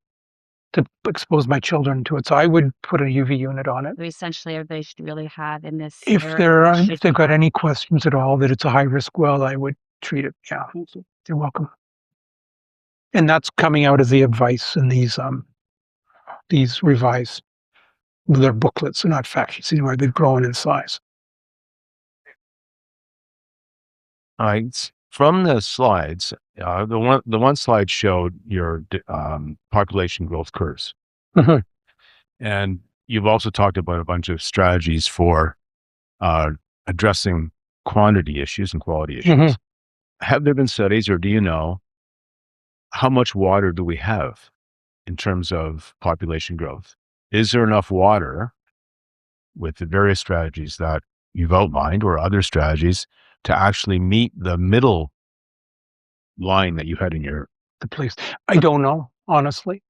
to expose my children to it. So I would put a UV unit on it. So essentially, everybody should really have in this If area. if they've got any questions at all that it's a high risk well, I would treat it. Yeah, you're welcome. And that's coming out of the advice in these revised, they're booklets, they're not fact sheets anywhere. They've grown in size. From the slides, the one slide showed your population growth curves, Mhm. and you've also talked about a bunch of strategies for addressing quantity issues and quality issues. Mhm. Have there been studies, or do you know how much water do we have in terms of population growth? Is there enough water with the various strategies that you've outlined or other strategies to actually meet the middle line that you had in your The place. I don't know, honestly.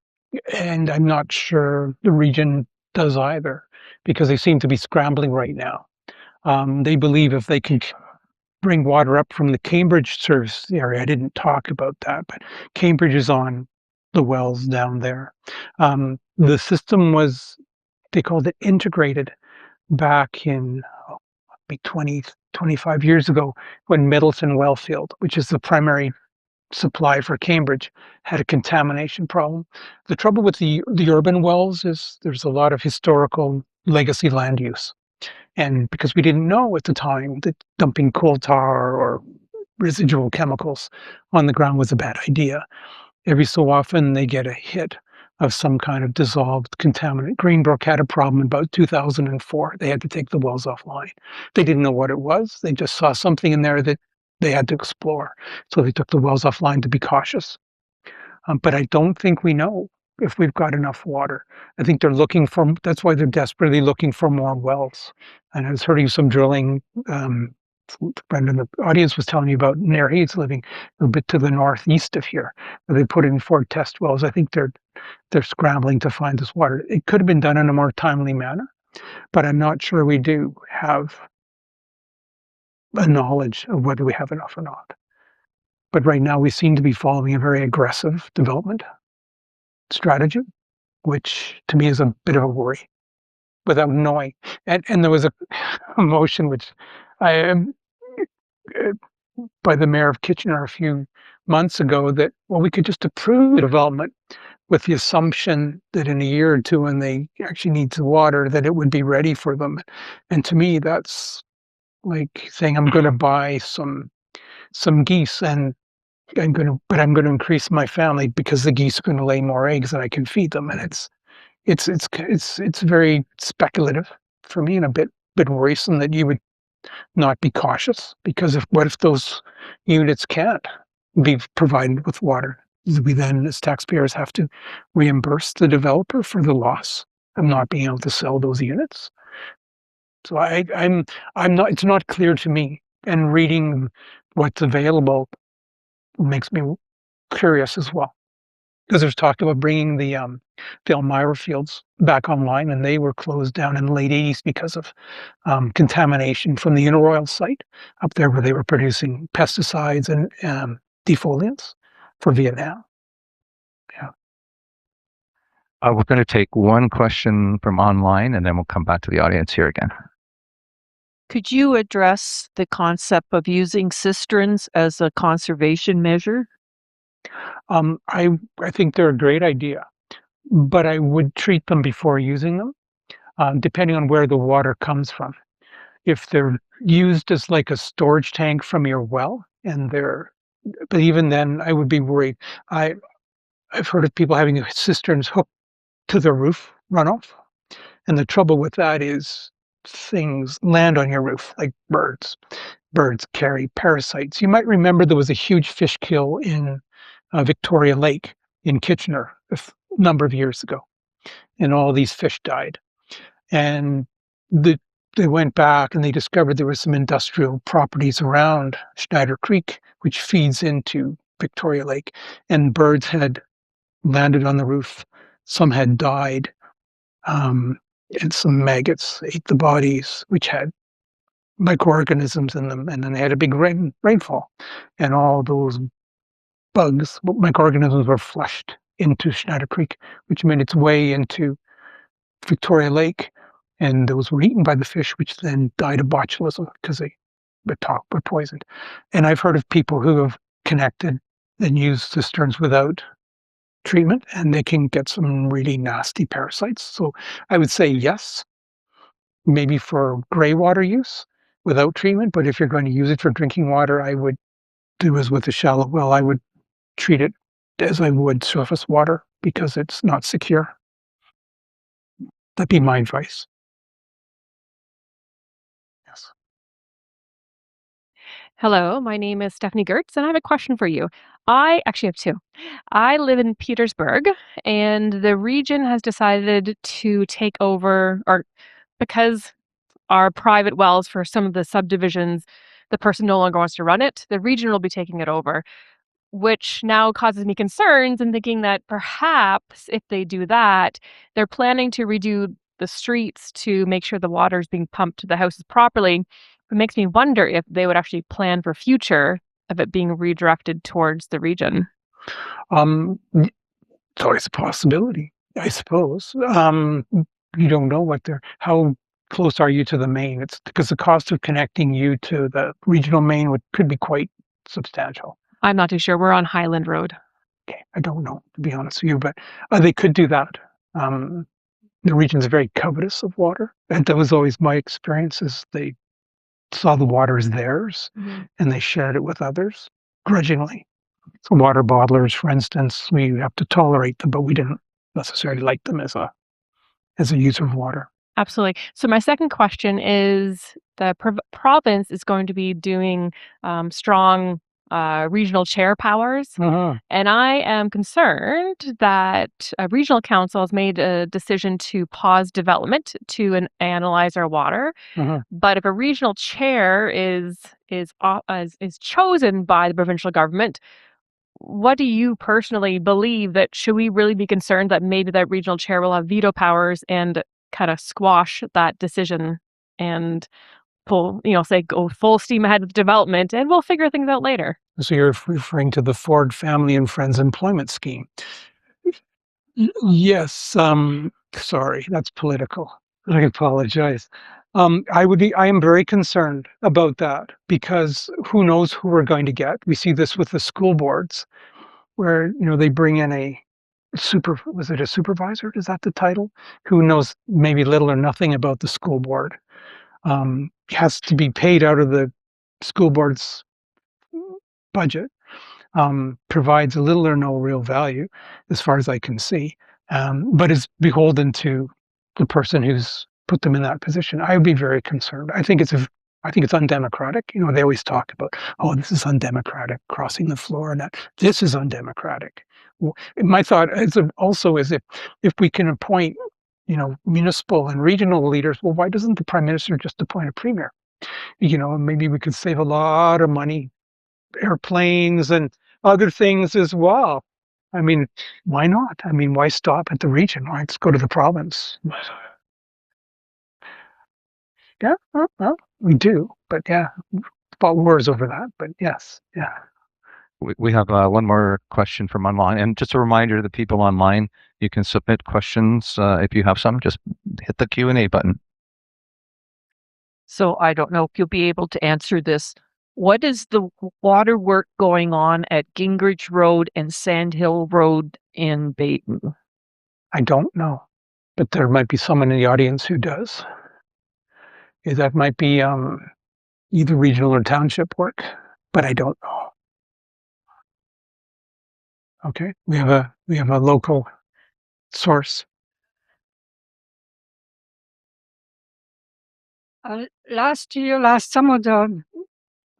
And I'm not sure the region does either, because they seem to be scrambling right now. They believe if they can bring water up from the Cambridge service area, I didn't talk about that, but Cambridge is on the wells down there. The system was, they called it integrated back in 25 years ago, when Middleton Wellfield, which is the primary supply for Cambridge, had a contamination problem. The trouble with the urban wells is there's a lot of historical legacy land use. And because we didn't know at the time that dumping coal tar or residual chemicals on the ground was a bad idea, every so often they get a hit of some kind of dissolved contaminant. Greenbrook had a problem in about 2004. They had to take the wells offline. They didn't know what it was. They just saw something in there that they had to explore. So they took the wells offline to be cautious. But I don't think we know if we've got enough water. I think they're looking for, that's why they're desperately looking for more wells. And I was hearing some drilling, friend in the audience was telling me about Nair Heath, living a bit to the northeast of here, where they put in 4 test wells. I think they're scrambling to find this water. It could have been done in a more timely manner, but I'm not sure we do have a knowledge of whether we have enough or not. But right now we seem to be following a very aggressive development strategy, which to me is a bit of a worry, without knowing. And there was a motion which I by the mayor of Kitchener a few months ago that, well, we could just approve the development with the assumption that in a year or two, when they actually need the water, that it would be ready for them. And to me, that's like saying I'm going to buy some geese, and I'm going to increase my family because the geese are going to lay more eggs and I can feed them. And it's very speculative for me, and a bit worrisome that you would not be cautious, because what if those units can't be provided with water? We then, as taxpayers, have to reimburse the developer for the loss of not being able to sell those units. So I'm not. It's not clear to me. And reading what's available makes me curious as well, because there's talk about bringing the Elmira fields back online, and they were closed down in the late 80s because of contamination from the Interoil site up there, where they were producing pesticides and defoliants for Vietnam. Yeah. We're going to take one question from online, and then we'll come back to the audience here again. Could you address the concept of using cisterns as a conservation measure? I think they're a great idea, but I would treat them before using them, depending on where the water comes from. If they're used as like a storage tank from your well, but even then, I would be worried. I've heard of people having cisterns hooked to the roof runoff, and the trouble with that is things land on your roof, like birds. Birds carry parasites. You might remember there was a huge fish kill in Victoria Lake in Kitchener a number of years ago, and all these fish died. And they went back and they discovered there were some industrial properties around Schneider Creek, which feeds into Victoria Lake, and birds had landed on the roof. Some had died, and some maggots ate the bodies, which had microorganisms in them. And then they had a big rainfall, and all those microorganisms were flushed into Schneider Creek, which made its way into Victoria Lake, and those were eaten by the fish, which then died of botulism because they were poisoned. And I've heard of people who have connected and used cisterns without treatment, and they can get some really nasty parasites. So I would say yes, maybe for gray water use without treatment, but if you're going to use it for drinking water, I would do as with a shallow well. I would treat it as I would surface water because it's not secure. That'd be my advice. Yes. Hello, my name is Stephanie Gertz, and I have a question for you. I actually have two. I live in Petersburg, and the region has decided to take over, or because our private wells for some of the subdivisions, the person no longer wants to run it, the region will be taking it over, which now causes me concerns and thinking that perhaps if they do that, they're planning to redo the streets to make sure the water is being pumped to the houses properly. It makes me wonder if they would actually plan for future of it being redirected towards the region. It's always a possibility, I suppose. You don't know how close are you to the main? It's because the cost of connecting you to the regional main could be quite substantial. I'm not too sure. We're on Highland Road. Okay, I don't know, to be honest with you, but they could do that. The region's very covetous of water, and that was always my experience. Is they saw the water as theirs, and they shared it with others grudgingly. So water bottlers, for instance, we have to tolerate them, but we didn't necessarily like them as a user of water. Absolutely. So my second question is the province is going to be doing strong regional chair powers. And I am concerned that a regional council has made a decision to pause development to analyze our water. But if a regional chair is chosen by the provincial government, what do you personally believe that should we really be concerned that maybe that regional chair will have veto powers and kind of squash that decision and pull, say go full steam ahead with development and we'll figure things out later? So you're referring to the Ford Family and Friends Employment Scheme. Yes. Sorry, that's political. I apologize. I am very concerned about that because who knows who we're going to get. We see this with the school boards where, they bring in was it a supervisor? Is that the title? Who knows maybe little or nothing about the school board. Has to be paid out of the school board's budget, provides little or no real value as far as I can see, but is beholden to the person who's put them in that position. I would be very concerned. I think it's undemocratic. They always talk about, oh, this is undemocratic, crossing the floor, and that this is undemocratic. Well, my thought is also is if we can appoint, municipal and regional leaders, well, why doesn't the prime minister just appoint a premier? Maybe we could save a lot of money, airplanes and other things as well. I mean, why not? I mean, why stop at the region? Why let's go to the province? Yeah, well, we do, but yeah, fought wars over that. But yes, yeah. We have one more question from online, and just a reminder to the people online, you can submit questions if you have some. Just hit the Q&A button. So I don't know if you'll be able to answer this. What is the water work going on at Gingrich Road and Sandhill Road in Baden? I don't know, but there might be someone in the audience who does. That might be either regional or township work, but I don't know. Okay, we have a local source. Last summer, the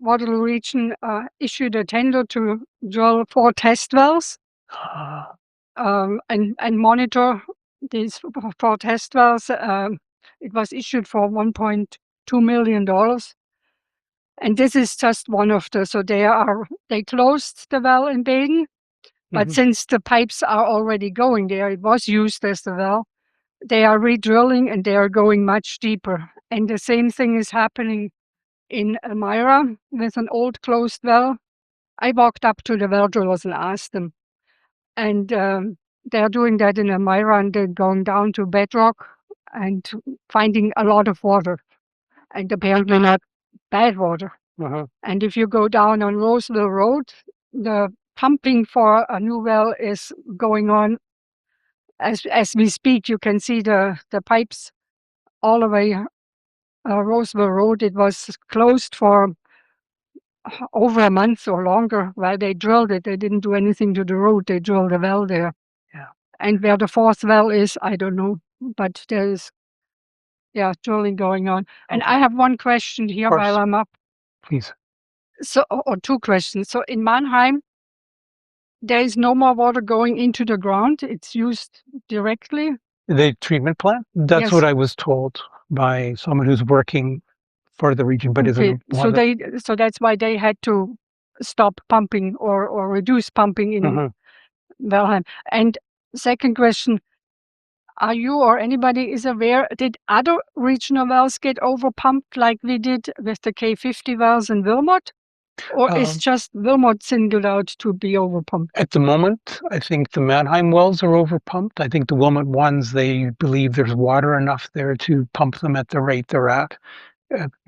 Waterloo region issued a tender to drill 4 test wells and monitor these 4 test wells. It was issued for $1.2 million. And this is just one of the, so they closed the well in Baden, but since the pipes are already going there, it was used as the well, they are re-drilling and they are going much deeper. And the same thing is happening in Elmira with an old closed well. I walked up to the well drillers and asked them. And they're doing that in Elmira, and they're going down to bedrock and finding a lot of water, and apparently not bad water. And if you go down on Roseville Road, the pumping for a new well is going on as we speak. You can see the pipes all the way Roseville Road. It was closed for over a month or longer while they drilled it. They didn't do anything to the road. They drilled a well there. Yeah. And where the fourth well is, I don't know. But there's, drilling going on. And I have one question here while I'm up. Please. So, or two questions. So in Mannheim, there is no more water going into the ground. It's used directly. The treatment plant? That's Yes. what I was told by someone who's working for the region, but Okay. isn't. So that's why they had to stop pumping or reduce pumping in Valheim. And second question, are you or anybody is aware, did other regional wells get overpumped like we did with the K50 wells in Wilmot? Or is just Wilmot singled out to be overpumped? At the moment, I think the Mannheim wells are overpumped. I think the Wilmot ones, they believe there's water enough there to pump them at the rate they're at,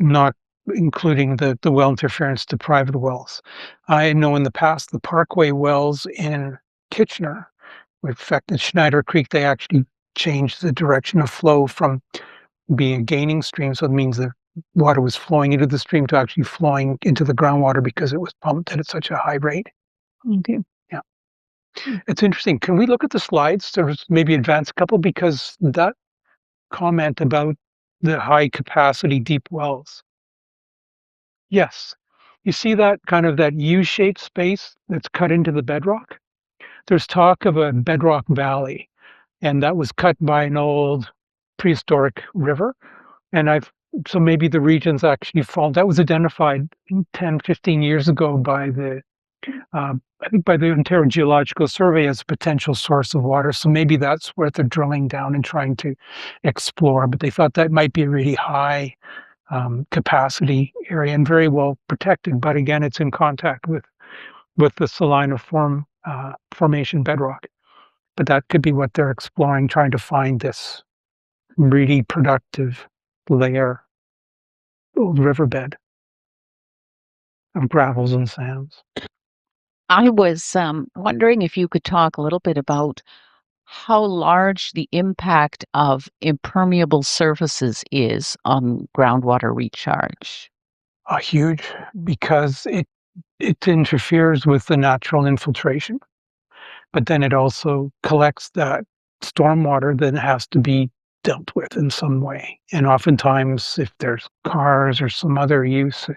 not including the well interference to private wells. I know in the past, the Parkway wells in Kitchener, with effect in Schneider Creek, they actually changed the direction of flow from being a gaining stream. So it means the water was flowing into the stream to actually flowing into the groundwater because it was pumped at such a high rate. Okay. Yeah. It's interesting. Can we look at the slides to maybe advance a couple? Because that comment about the high capacity deep wells. Yes. You see that kind of that U-shaped space that's cut into the bedrock? There's talk of a bedrock valley, and that was cut by an old prehistoric river. And so maybe the regions actually fall. That was identified 10, 15 years ago by I think by the Ontario Geological Survey as a potential source of water. So maybe that's where they're drilling down and trying to explore. But they thought that might be a really high capacity area and very well protected. But again, it's in contact with the salina formation bedrock. But that could be what they're exploring, trying to find this really productive layer, old riverbed of gravels and sands. I was wondering if you could talk a little bit about how large the impact of impermeable surfaces is on groundwater recharge. Huge, because it interferes with the natural infiltration, but then it also collects that stormwater that has to be dealt with in some way. And oftentimes, if there's cars or some other use,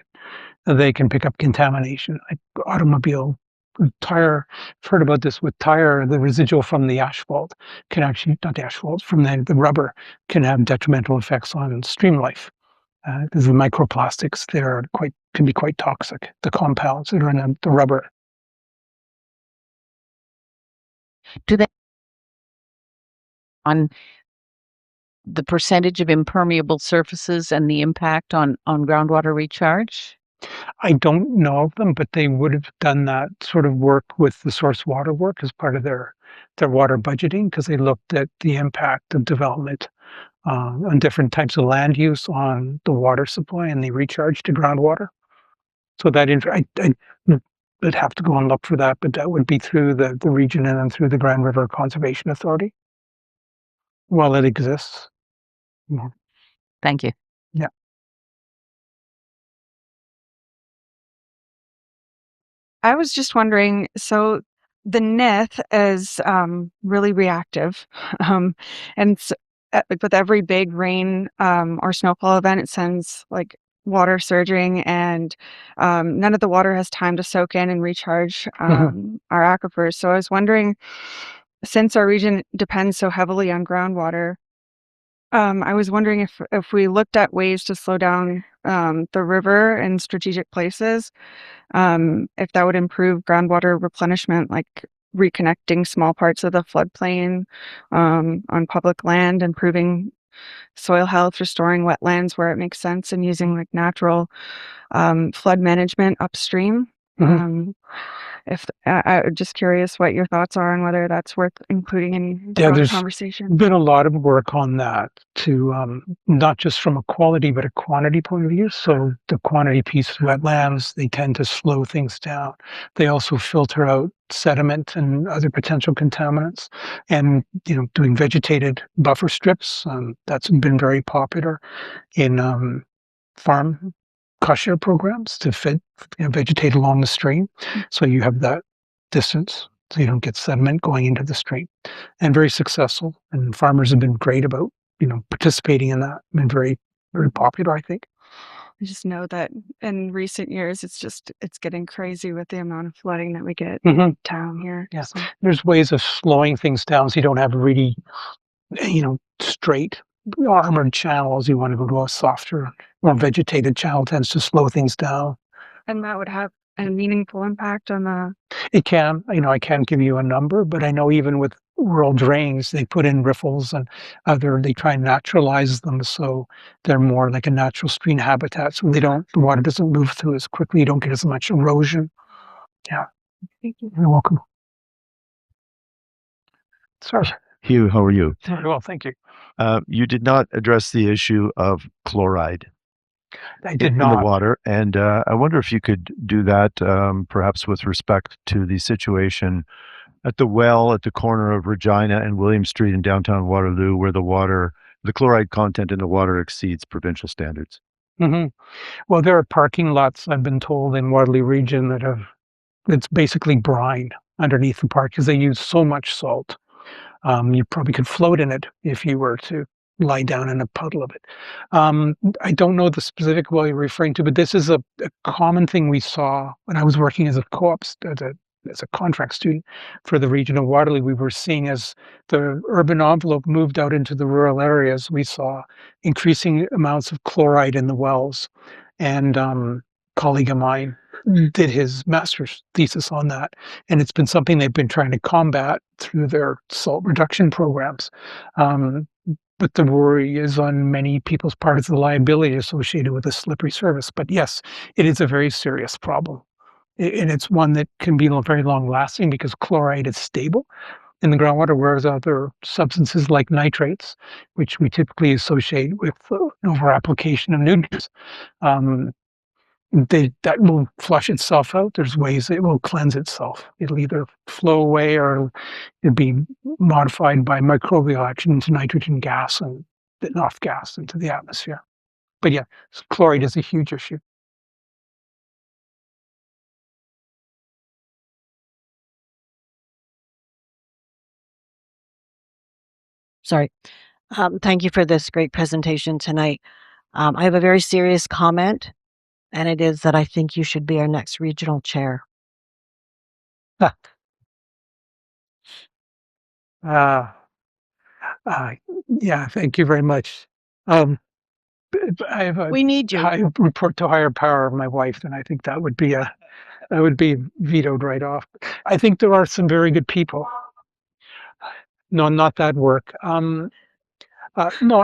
they can pick up contamination, like automobile tire. I've heard about this with tire, the residual from the asphalt can actually, not the asphalt, from the rubber can have detrimental effects on stream life. Because the microplastics there can be quite toxic, the compounds that are in the rubber. Do they on the percentage of impermeable surfaces and the impact on groundwater recharge? I don't know of them, but they would have done that sort of work with the source water work as part of their water budgeting, because they looked at the impact of development on different types of land use on the water supply and the recharge to groundwater. So that I'd have to go and look for that, but that would be through the region and then through the Grand River Conservation Authority. While it exists. Thank you. Yeah. I was just wondering, so the Nith is really reactive, and with every big rain or snowfall event, it sends like water surging, and none of the water has time to soak in and recharge our aquifers. So I was wondering, since our region depends so heavily on groundwater, I was wondering if we looked at ways to slow down the river in strategic places, if that would improve groundwater replenishment, like reconnecting small parts of the floodplain on public land, improving soil health, restoring wetlands where it makes sense, and using like natural flood management upstream. if I'm just curious what your thoughts are and whether that's worth including in the There's conversation. been a lot of work on that to not just from a quality but a quantity point of view. So the quantity piece, wetlands, they tend to slow things down. They also filter out sediment and other potential contaminants. And doing vegetated buffer strips, that's been very popular in farm kosher programs to vegetate along the stream. So you have that distance so you don't get sediment going into the stream, and very successful. And farmers have been great about, participating in that. Been very, very popular, I think. I just know that in recent years, it's getting crazy with the amount of flooding that we get Mhm. in town here. Yeah. So, There's ways of slowing things down so you don't have really, straight armored channels. You want to go to a softer, more vegetated channel, tends to slow things down. and that would have a meaningful impact on the. It can, I can't give you a number, but I know even with rural drains, they put in riffles and they try and naturalize them so they're more like a natural stream habitat. So the water doesn't move through as quickly. You don't get as much erosion. Yeah. Thank you. You're welcome. Sorry. Hugh, how are you? Very well, thank you. You did not address the issue of chloride I did in the not. water, and I wonder if you could do that, perhaps with respect to the situation at the well at the corner of Regina and William Street in downtown Waterloo, where the chloride content in the water exceeds provincial standards. Hmm. Well, there are parking lots, I've been told, in Waterloo region it's basically brine underneath the park because they use so much salt. You probably could float in it if you were to lie down in a puddle of it. I don't know the specific well you're referring to, but this is a common thing we saw when I was working as a co-op, as a contract student for the Region of Waterloo. We were seeing as the urban envelope moved out into the rural areas, we saw increasing amounts of chloride in the wells. And colleague of mine did his master's thesis on that. And it's been something they've been trying to combat through their salt reduction programs. But the worry is on many people's part is the liability associated with a slippery surface. But yes, it is a very serious problem. And it's one that can be very long lasting because chloride is stable in the groundwater, whereas other substances like nitrates, which we typically associate with over application of nutrients, that will flush itself out. There's ways it will cleanse itself. It'll either flow away or it'll be modified by microbial action into nitrogen gas and then off gas into the atmosphere. But yeah, chloride is a huge issue. Sorry. Thank you for this great presentation tonight. I have a very serious comment, and it is that I think you should be our next regional chair. Yeah, thank you very much. I have We need you. I report to higher power of my wife, and I think that would be vetoed right off. I think there are some very good people. No, not that work. No,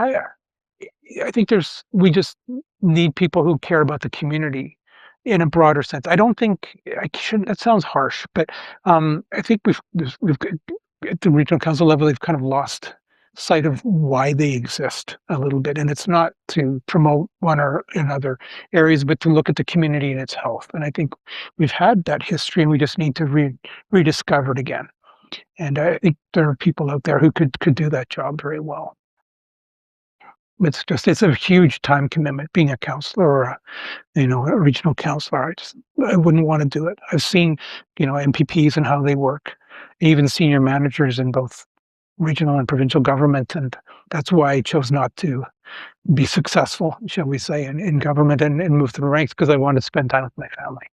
I think we just need people who care about the community in a broader sense. I don't think I shouldn't. That sounds harsh, but I think we've at the regional council level, they've kind of lost sight of why they exist a little bit, and it's not to promote one or another areas, but to look at the community and its health. And I think we've had that history, and we just need to rediscover it again. And I think there are people out there who could do that job very well. It's a huge time commitment being a counselor or a regional counselor. I wouldn't want to do it. I've seen, MPPs and how they work, even senior managers in both regional and provincial government. And that's why I chose not to be successful, shall we say, in government and move through the ranks, because I want to spend time with my family.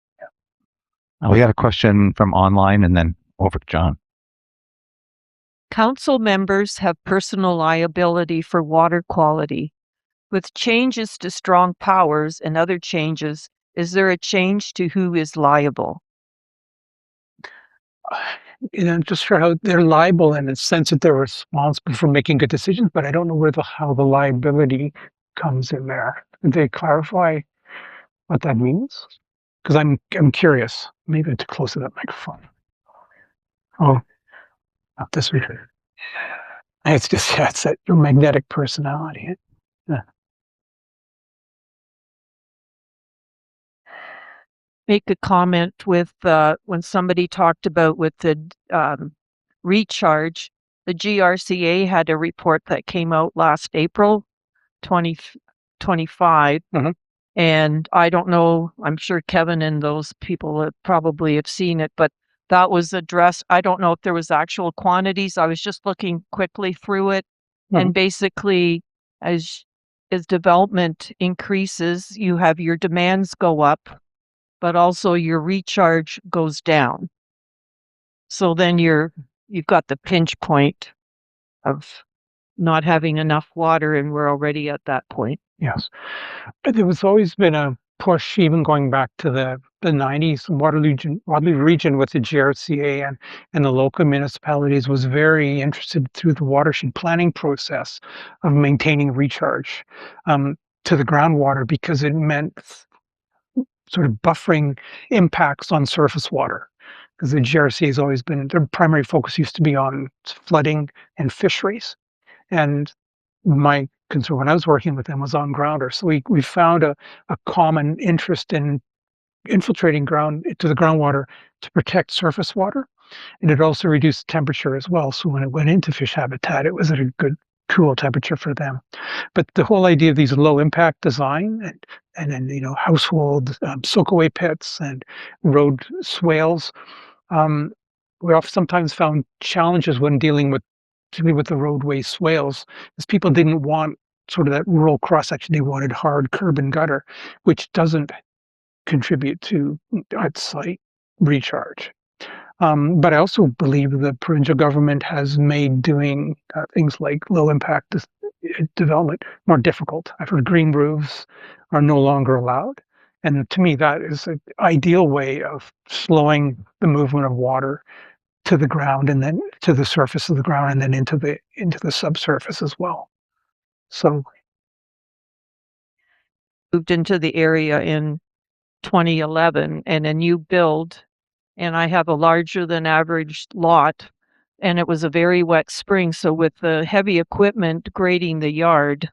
Yeah. We got a question from online and then over to John. Council members have personal liability for water quality. With changes to strong powers and other changes, is there a change to who is liable? Just for how they're liable in the sense that they're responsible for making good decisions, but I don't know how the liability comes in there. Did they clarify what that means? Because I'm curious. maybe to close to that microphone. Oh, not this way. It's just, yeah, it's that your magnetic personality. Yeah. Make a comment with when somebody talked about with the recharge. The GRCA had a report that came out last April 2025. And I don't know, I'm sure Kevin and those people probably have seen it, but that was addressed. I don't know if there was actual quantities. I was just looking quickly through it. And basically, as development increases, you have your demands go up, but also your recharge goes down. So then you've got the pinch point of not having enough water, and we're already at that point. Yes. There was always been a push, even going back to the 90s, Waterloo region with the GRCA and the local municipalities was very interested through the watershed planning process of maintaining recharge to the groundwater, because it meant sort of buffering impacts on surface water. Because the GRCA has always been, their primary focus used to be on flooding and fisheries. And my concern when I was working with them was on grounder. So we found a common interest in infiltrating to the groundwater to protect surface water. And it also reduced temperature as well. So when it went into fish habitat, it was at a good cool temperature for them. But the whole idea of these low impact design and then, household soak-away pits and road swales, we often sometimes found challenges when dealing with, particularly with the roadway swales, is people didn't want sort of that rural cross section. They wanted hard curb and gutter, which doesn't contribute to at-site recharge. But I also believe the provincial government has made doing things like low impact development more difficult. I've heard green roofs are no longer allowed. And to me, that is an ideal way of slowing the movement of water to the ground and then to the surface of the ground and then into the subsurface as well. So moved into the area in 2011 and a new build, and I have a larger than average lot, and it was a very wet spring. So with the heavy equipment grading the yard,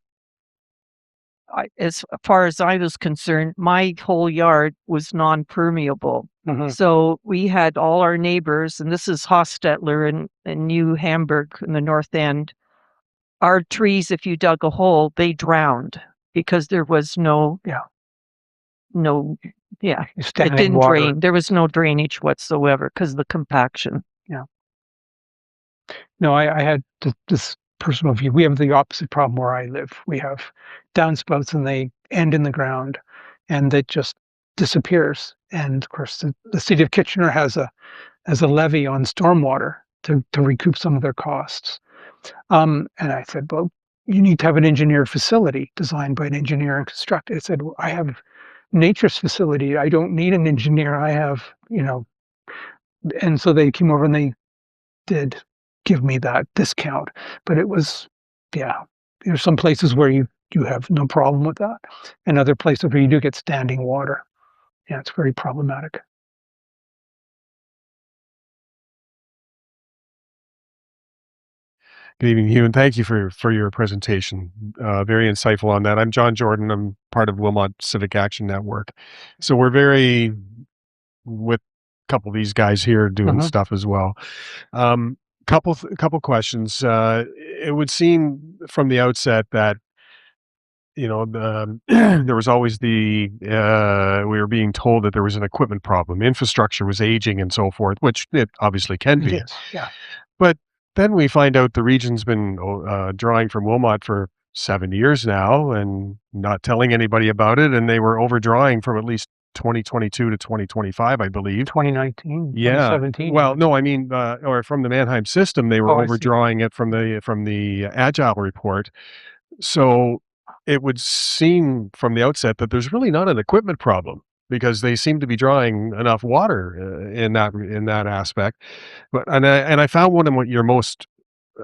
as far as I was concerned, my whole yard was non-permeable. So we had all our neighbors, and this is Hostetler and New Hamburg in the north end. Our trees, if you dug a hole, they drowned because there was it didn't water. drain. There was no drainage whatsoever because of the compaction. Yeah. No, I had this personal view. We have the opposite problem where I live. We have downspouts and they end in the ground and it just disappears. And of course, the city of Kitchener has a levy on stormwater to recoup some of their costs. And I said, well, you need to have an engineered facility designed by an engineer and constructed. I said, well, I have nature's facility. I don't need an engineer. I have, and so they came over and they did give me that discount. But it was, there's some places where you have no problem with that, and other places where you do get standing water. Yeah, it's very problematic. Good evening, Hugh, and thank you for your presentation. Very insightful on that. I'm John Jordan. I'm part of Wilmot Civic Action Network. So we're very with a couple of these guys here doing stuff as well. Couple questions. It would seem from the outset that there was always we were being told that there was an equipment problem, infrastructure was aging and so forth, which it obviously can be. Yeah. But then we find out the region's been drawing from Wilmot for 7 years now and not telling anybody about it. And they were overdrawing from at least 2022 to 2025, I believe. 2019, Yeah. 2017. Well, no, I mean, or from the Mannheim system, they were overdrawing it from the Agile report. So it would seem from the outset that there's really not an equipment problem, because they seem to be drawing enough water in that aspect. But and I found one of your most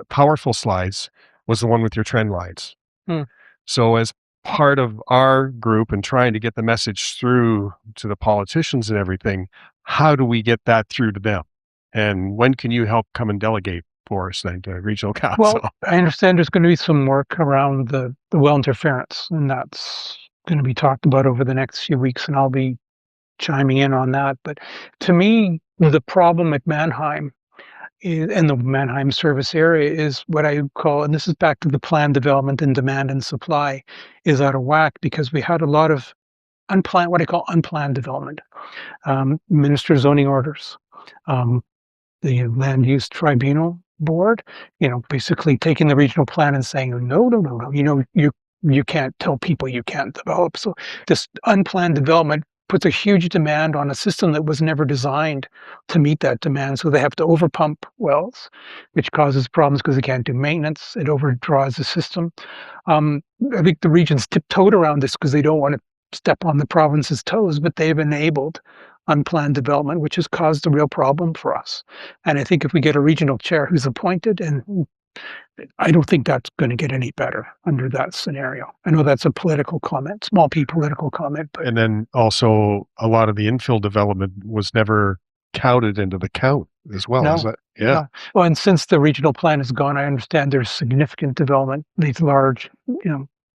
powerful slides was the one with your trend lines. So as part of our group and trying to get the message through to the politicians and everything, how do we get that through to them? And when can you help come and delegate for us then to regional council? Well, I understand there's going to be some work around the well interference, and that's going to be talked about over the next few weeks, and I'll be chiming in on that. But to me, the problem at Mannheim and the Mannheim Service Area is what I call, and this is back to the planned development and demand and supply, is out of whack because we had a lot of unplanned, what I call unplanned development, minister zoning orders, the land use tribunal board, basically taking the regional plan and saying, no, you can't tell people you can't develop. So this unplanned development puts a huge demand on a system that was never designed to meet that demand. So they have to overpump wells, which causes problems because they can't do maintenance. It overdraws the system. I think the region's tiptoed around this because they don't want to step on the province's toes, but they've enabled unplanned development, which has caused a real problem for us. And I think if we get a regional chair who's appointed, and I don't think that's going to get any better under that scenario. I know that's a political comment, small p political comment. But And then also a lot of the infill development was never counted into the count as well. No, Is that? Yeah. Well, and since the regional plan is gone, I understand there's significant development, these large,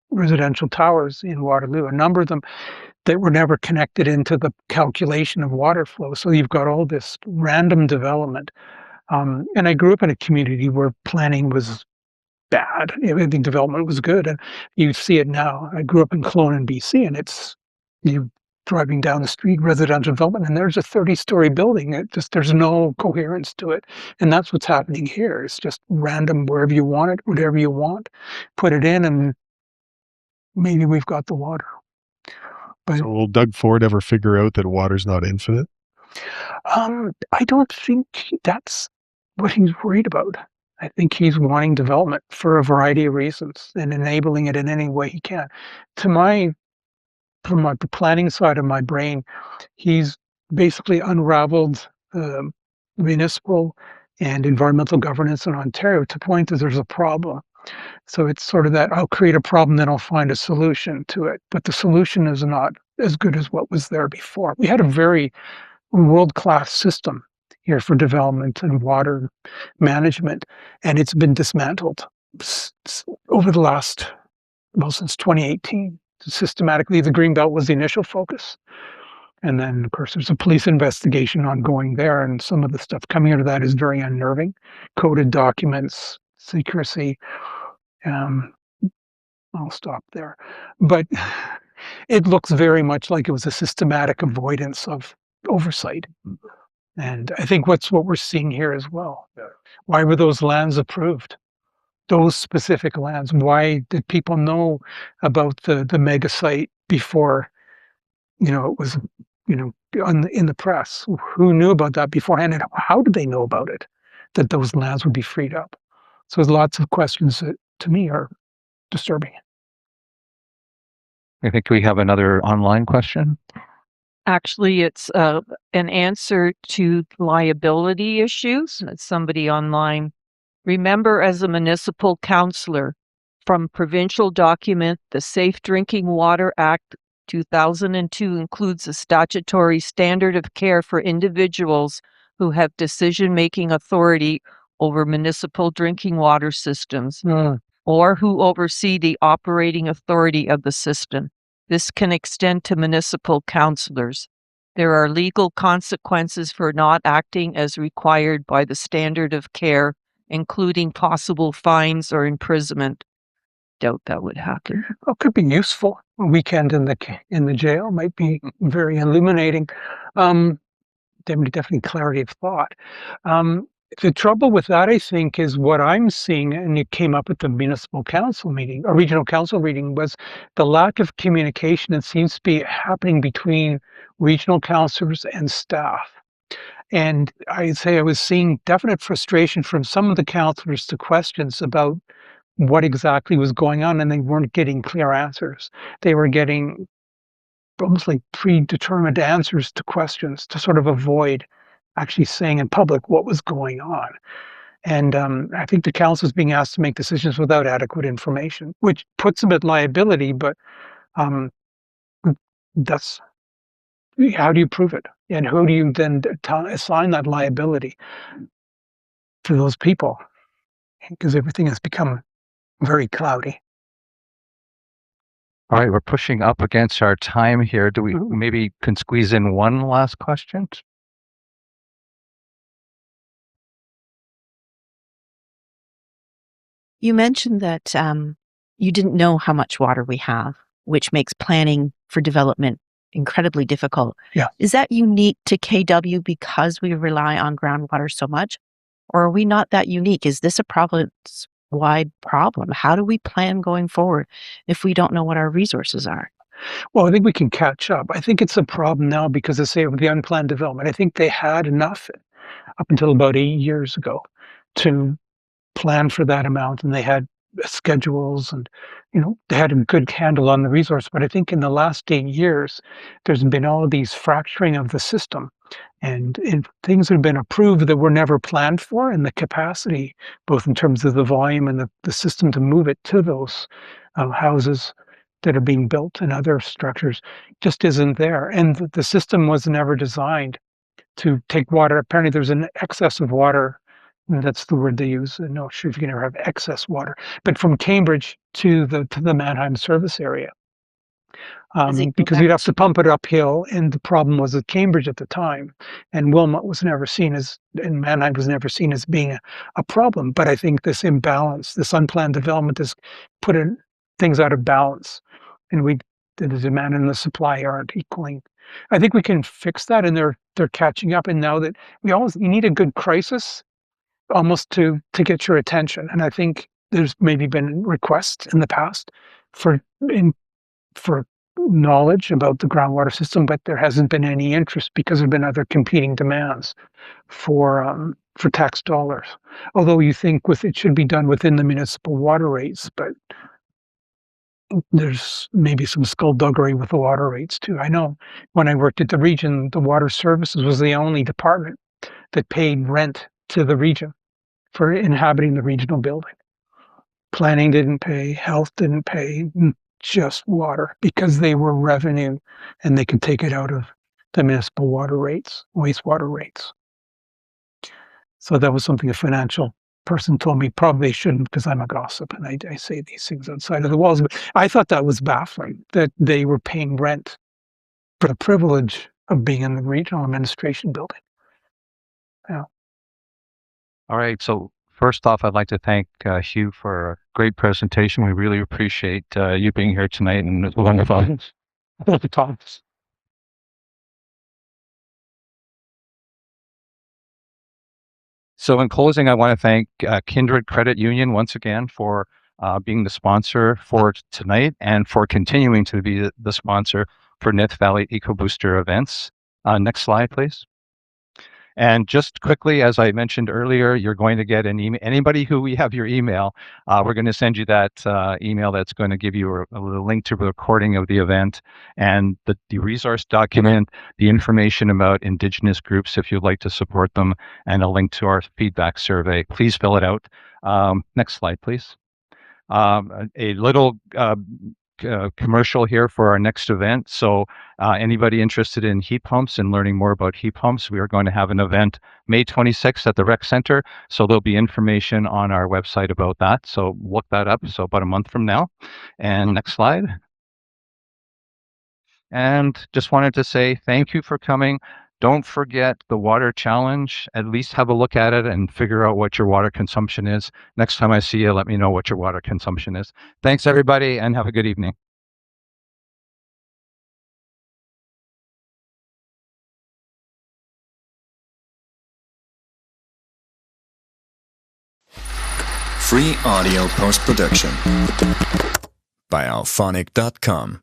residential towers in Waterloo, a number of them that were never connected into the calculation of water flow. So you've got all this random development. And I grew up in a community where planning was bad. I think development was good. And you see it now. I grew up in Kelowna, BC, and it's you driving down the street, residential development, and there's a 30-story building. There's no coherence to it. And that's what's happening here. It's just random wherever you want it, whatever you want, put it in, and maybe we've got the water. But So will Doug Ford ever figure out that water's not infinite? I don't think that's what he's worried about. I think he's wanting development for a variety of reasons and enabling it in any way he can. From the planning side of my brain, he's basically unraveled municipal and environmental governance in Ontario to the point that there's a problem. So it's sort of that I'll create a problem, then I'll find a solution to it. But the solution is not as good as what was there before. We had a very world-class system here for development and water management, and it's been dismantled over the last, since 2018. Systematically, the Greenbelt was the initial focus. And then, of course, there's a police investigation ongoing there, and some of the stuff coming out of that is very unnerving. Coded documents, secrecy. I'll stop there. But it looks very much like it was a systematic avoidance of oversight. And I think what we're seeing here as well. Why were those lands approved? Those specific lands. Why did people know about the mega site before, it was, in the press? Who knew about that beforehand? And how did they know about it? That those lands would be freed up? So there's lots of questions that to me are disturbing. I think we have another online question. Actually, it's an answer to liability issues. It's somebody online. Remember, as a municipal councillor, from provincial document, the Safe Drinking Water Act 2002 includes a statutory standard of care for individuals who have decision-making authority over municipal drinking water systems or who oversee the operating authority of the system. This can extend to municipal councillors. There are legal consequences for not acting as required by the standard of care, including possible fines or imprisonment. Doubt that would happen. Well, it could be useful. A weekend in the jail might be very illuminating. Definitely clarity of thought. The trouble with that, I think, is what I'm seeing, and it came up at the municipal council meeting, or regional council meeting, was the lack of communication that seems to be happening between regional councillors and staff. And I'd say I was seeing definite frustration from some of the councillors to questions about what exactly was going on, and they weren't getting clear answers. They were getting almost like predetermined answers to questions to sort of avoid actually saying in public what was going on. And I think the council is being asked to make decisions without adequate information, which puts them at liability. But that's how do you prove it, and who do you then assign that liability to those people? Because everything has become very cloudy. All right, we're pushing up against our time here. Do we maybe can squeeze in one last question? You mentioned that you didn't know how much water we have, which makes planning for development incredibly difficult. Yeah. Is that unique to KW because we rely on groundwater so much? Or are we not that unique? Is this a province-wide problem? How do we plan going forward if we don't know what our resources are? Well, I think we can catch up. I think it's a problem now because of, say, the unplanned development. I think they had enough up until about 8 years ago to plan for that amount, and they had schedules, and they had a good handle on the resource. But I think in the last 8 years, there's been all of these fracturing of the system, and things have been approved that were never planned for, and the capacity, both in terms of the volume and the system to move it to those houses that are being built and other structures, just isn't there. And the system was never designed to take water. Apparently, there's an excess of water. That's the word they use. I'm not sure if you can ever have excess water, but from Cambridge to the Mannheim Service Area, because you'd have to pump it uphill. And the problem was at Cambridge at the time, and Wilmot was never seen as, and Mannheim was never seen as being a problem. But I think this imbalance, this unplanned development, has put things out of balance, and the demand and the supply aren't equaling. I think we can fix that, and they're catching up. And now that you need a good crisis almost to get your attention. And I think there's maybe been requests in the past for knowledge about the groundwater system, but there hasn't been any interest because there have been other competing demands for tax dollars. Although you think it should be done within the municipal water rates, but there's maybe some skullduggery with the water rates too. I know when I worked at the region, the water services was the only department that paid rent to the region for inhabiting the regional building. Planning didn't pay, health didn't pay, just water, because they were revenue and they could take it out of the municipal water rates, wastewater rates. So that was something a financial person told me. Probably shouldn't, because I'm a gossip and I say these things outside of the walls. But I thought that was baffling, that they were paying rent for the privilege of being in the regional administration building. Yeah. All right. So first off, I'd like to thank Hugh for a great presentation. We really appreciate you being here tonight, and it's wonderful. So in closing, I want to thank Kindred Credit Union once again for being the sponsor for tonight and for continuing to be the sponsor for Nith Valley EcoBooster events. Next slide, please. And just quickly, as I mentioned earlier, you're going to get an email. Anybody who we have your email, we're going to send you that email that's going to give you a link to the recording of the event and the resource document, the information about Indigenous groups if you'd like to support them, and a link to our feedback survey. Please fill it out. Next slide, please. A little commercial here for our next event. So anybody interested in heat pumps and learning more about heat pumps, we are going to have an event May 26th at the Rec Center. So there'll be information on our website about that. So look that up. So about a month from now. And next slide. And just wanted to say thank you for coming. Don't forget the water challenge. At least have a look at it and figure out what your water consumption is. Next time I see you, let me know what your water consumption is. Thanks, everybody, and have a good evening. Free audio post-production by alphonic.com.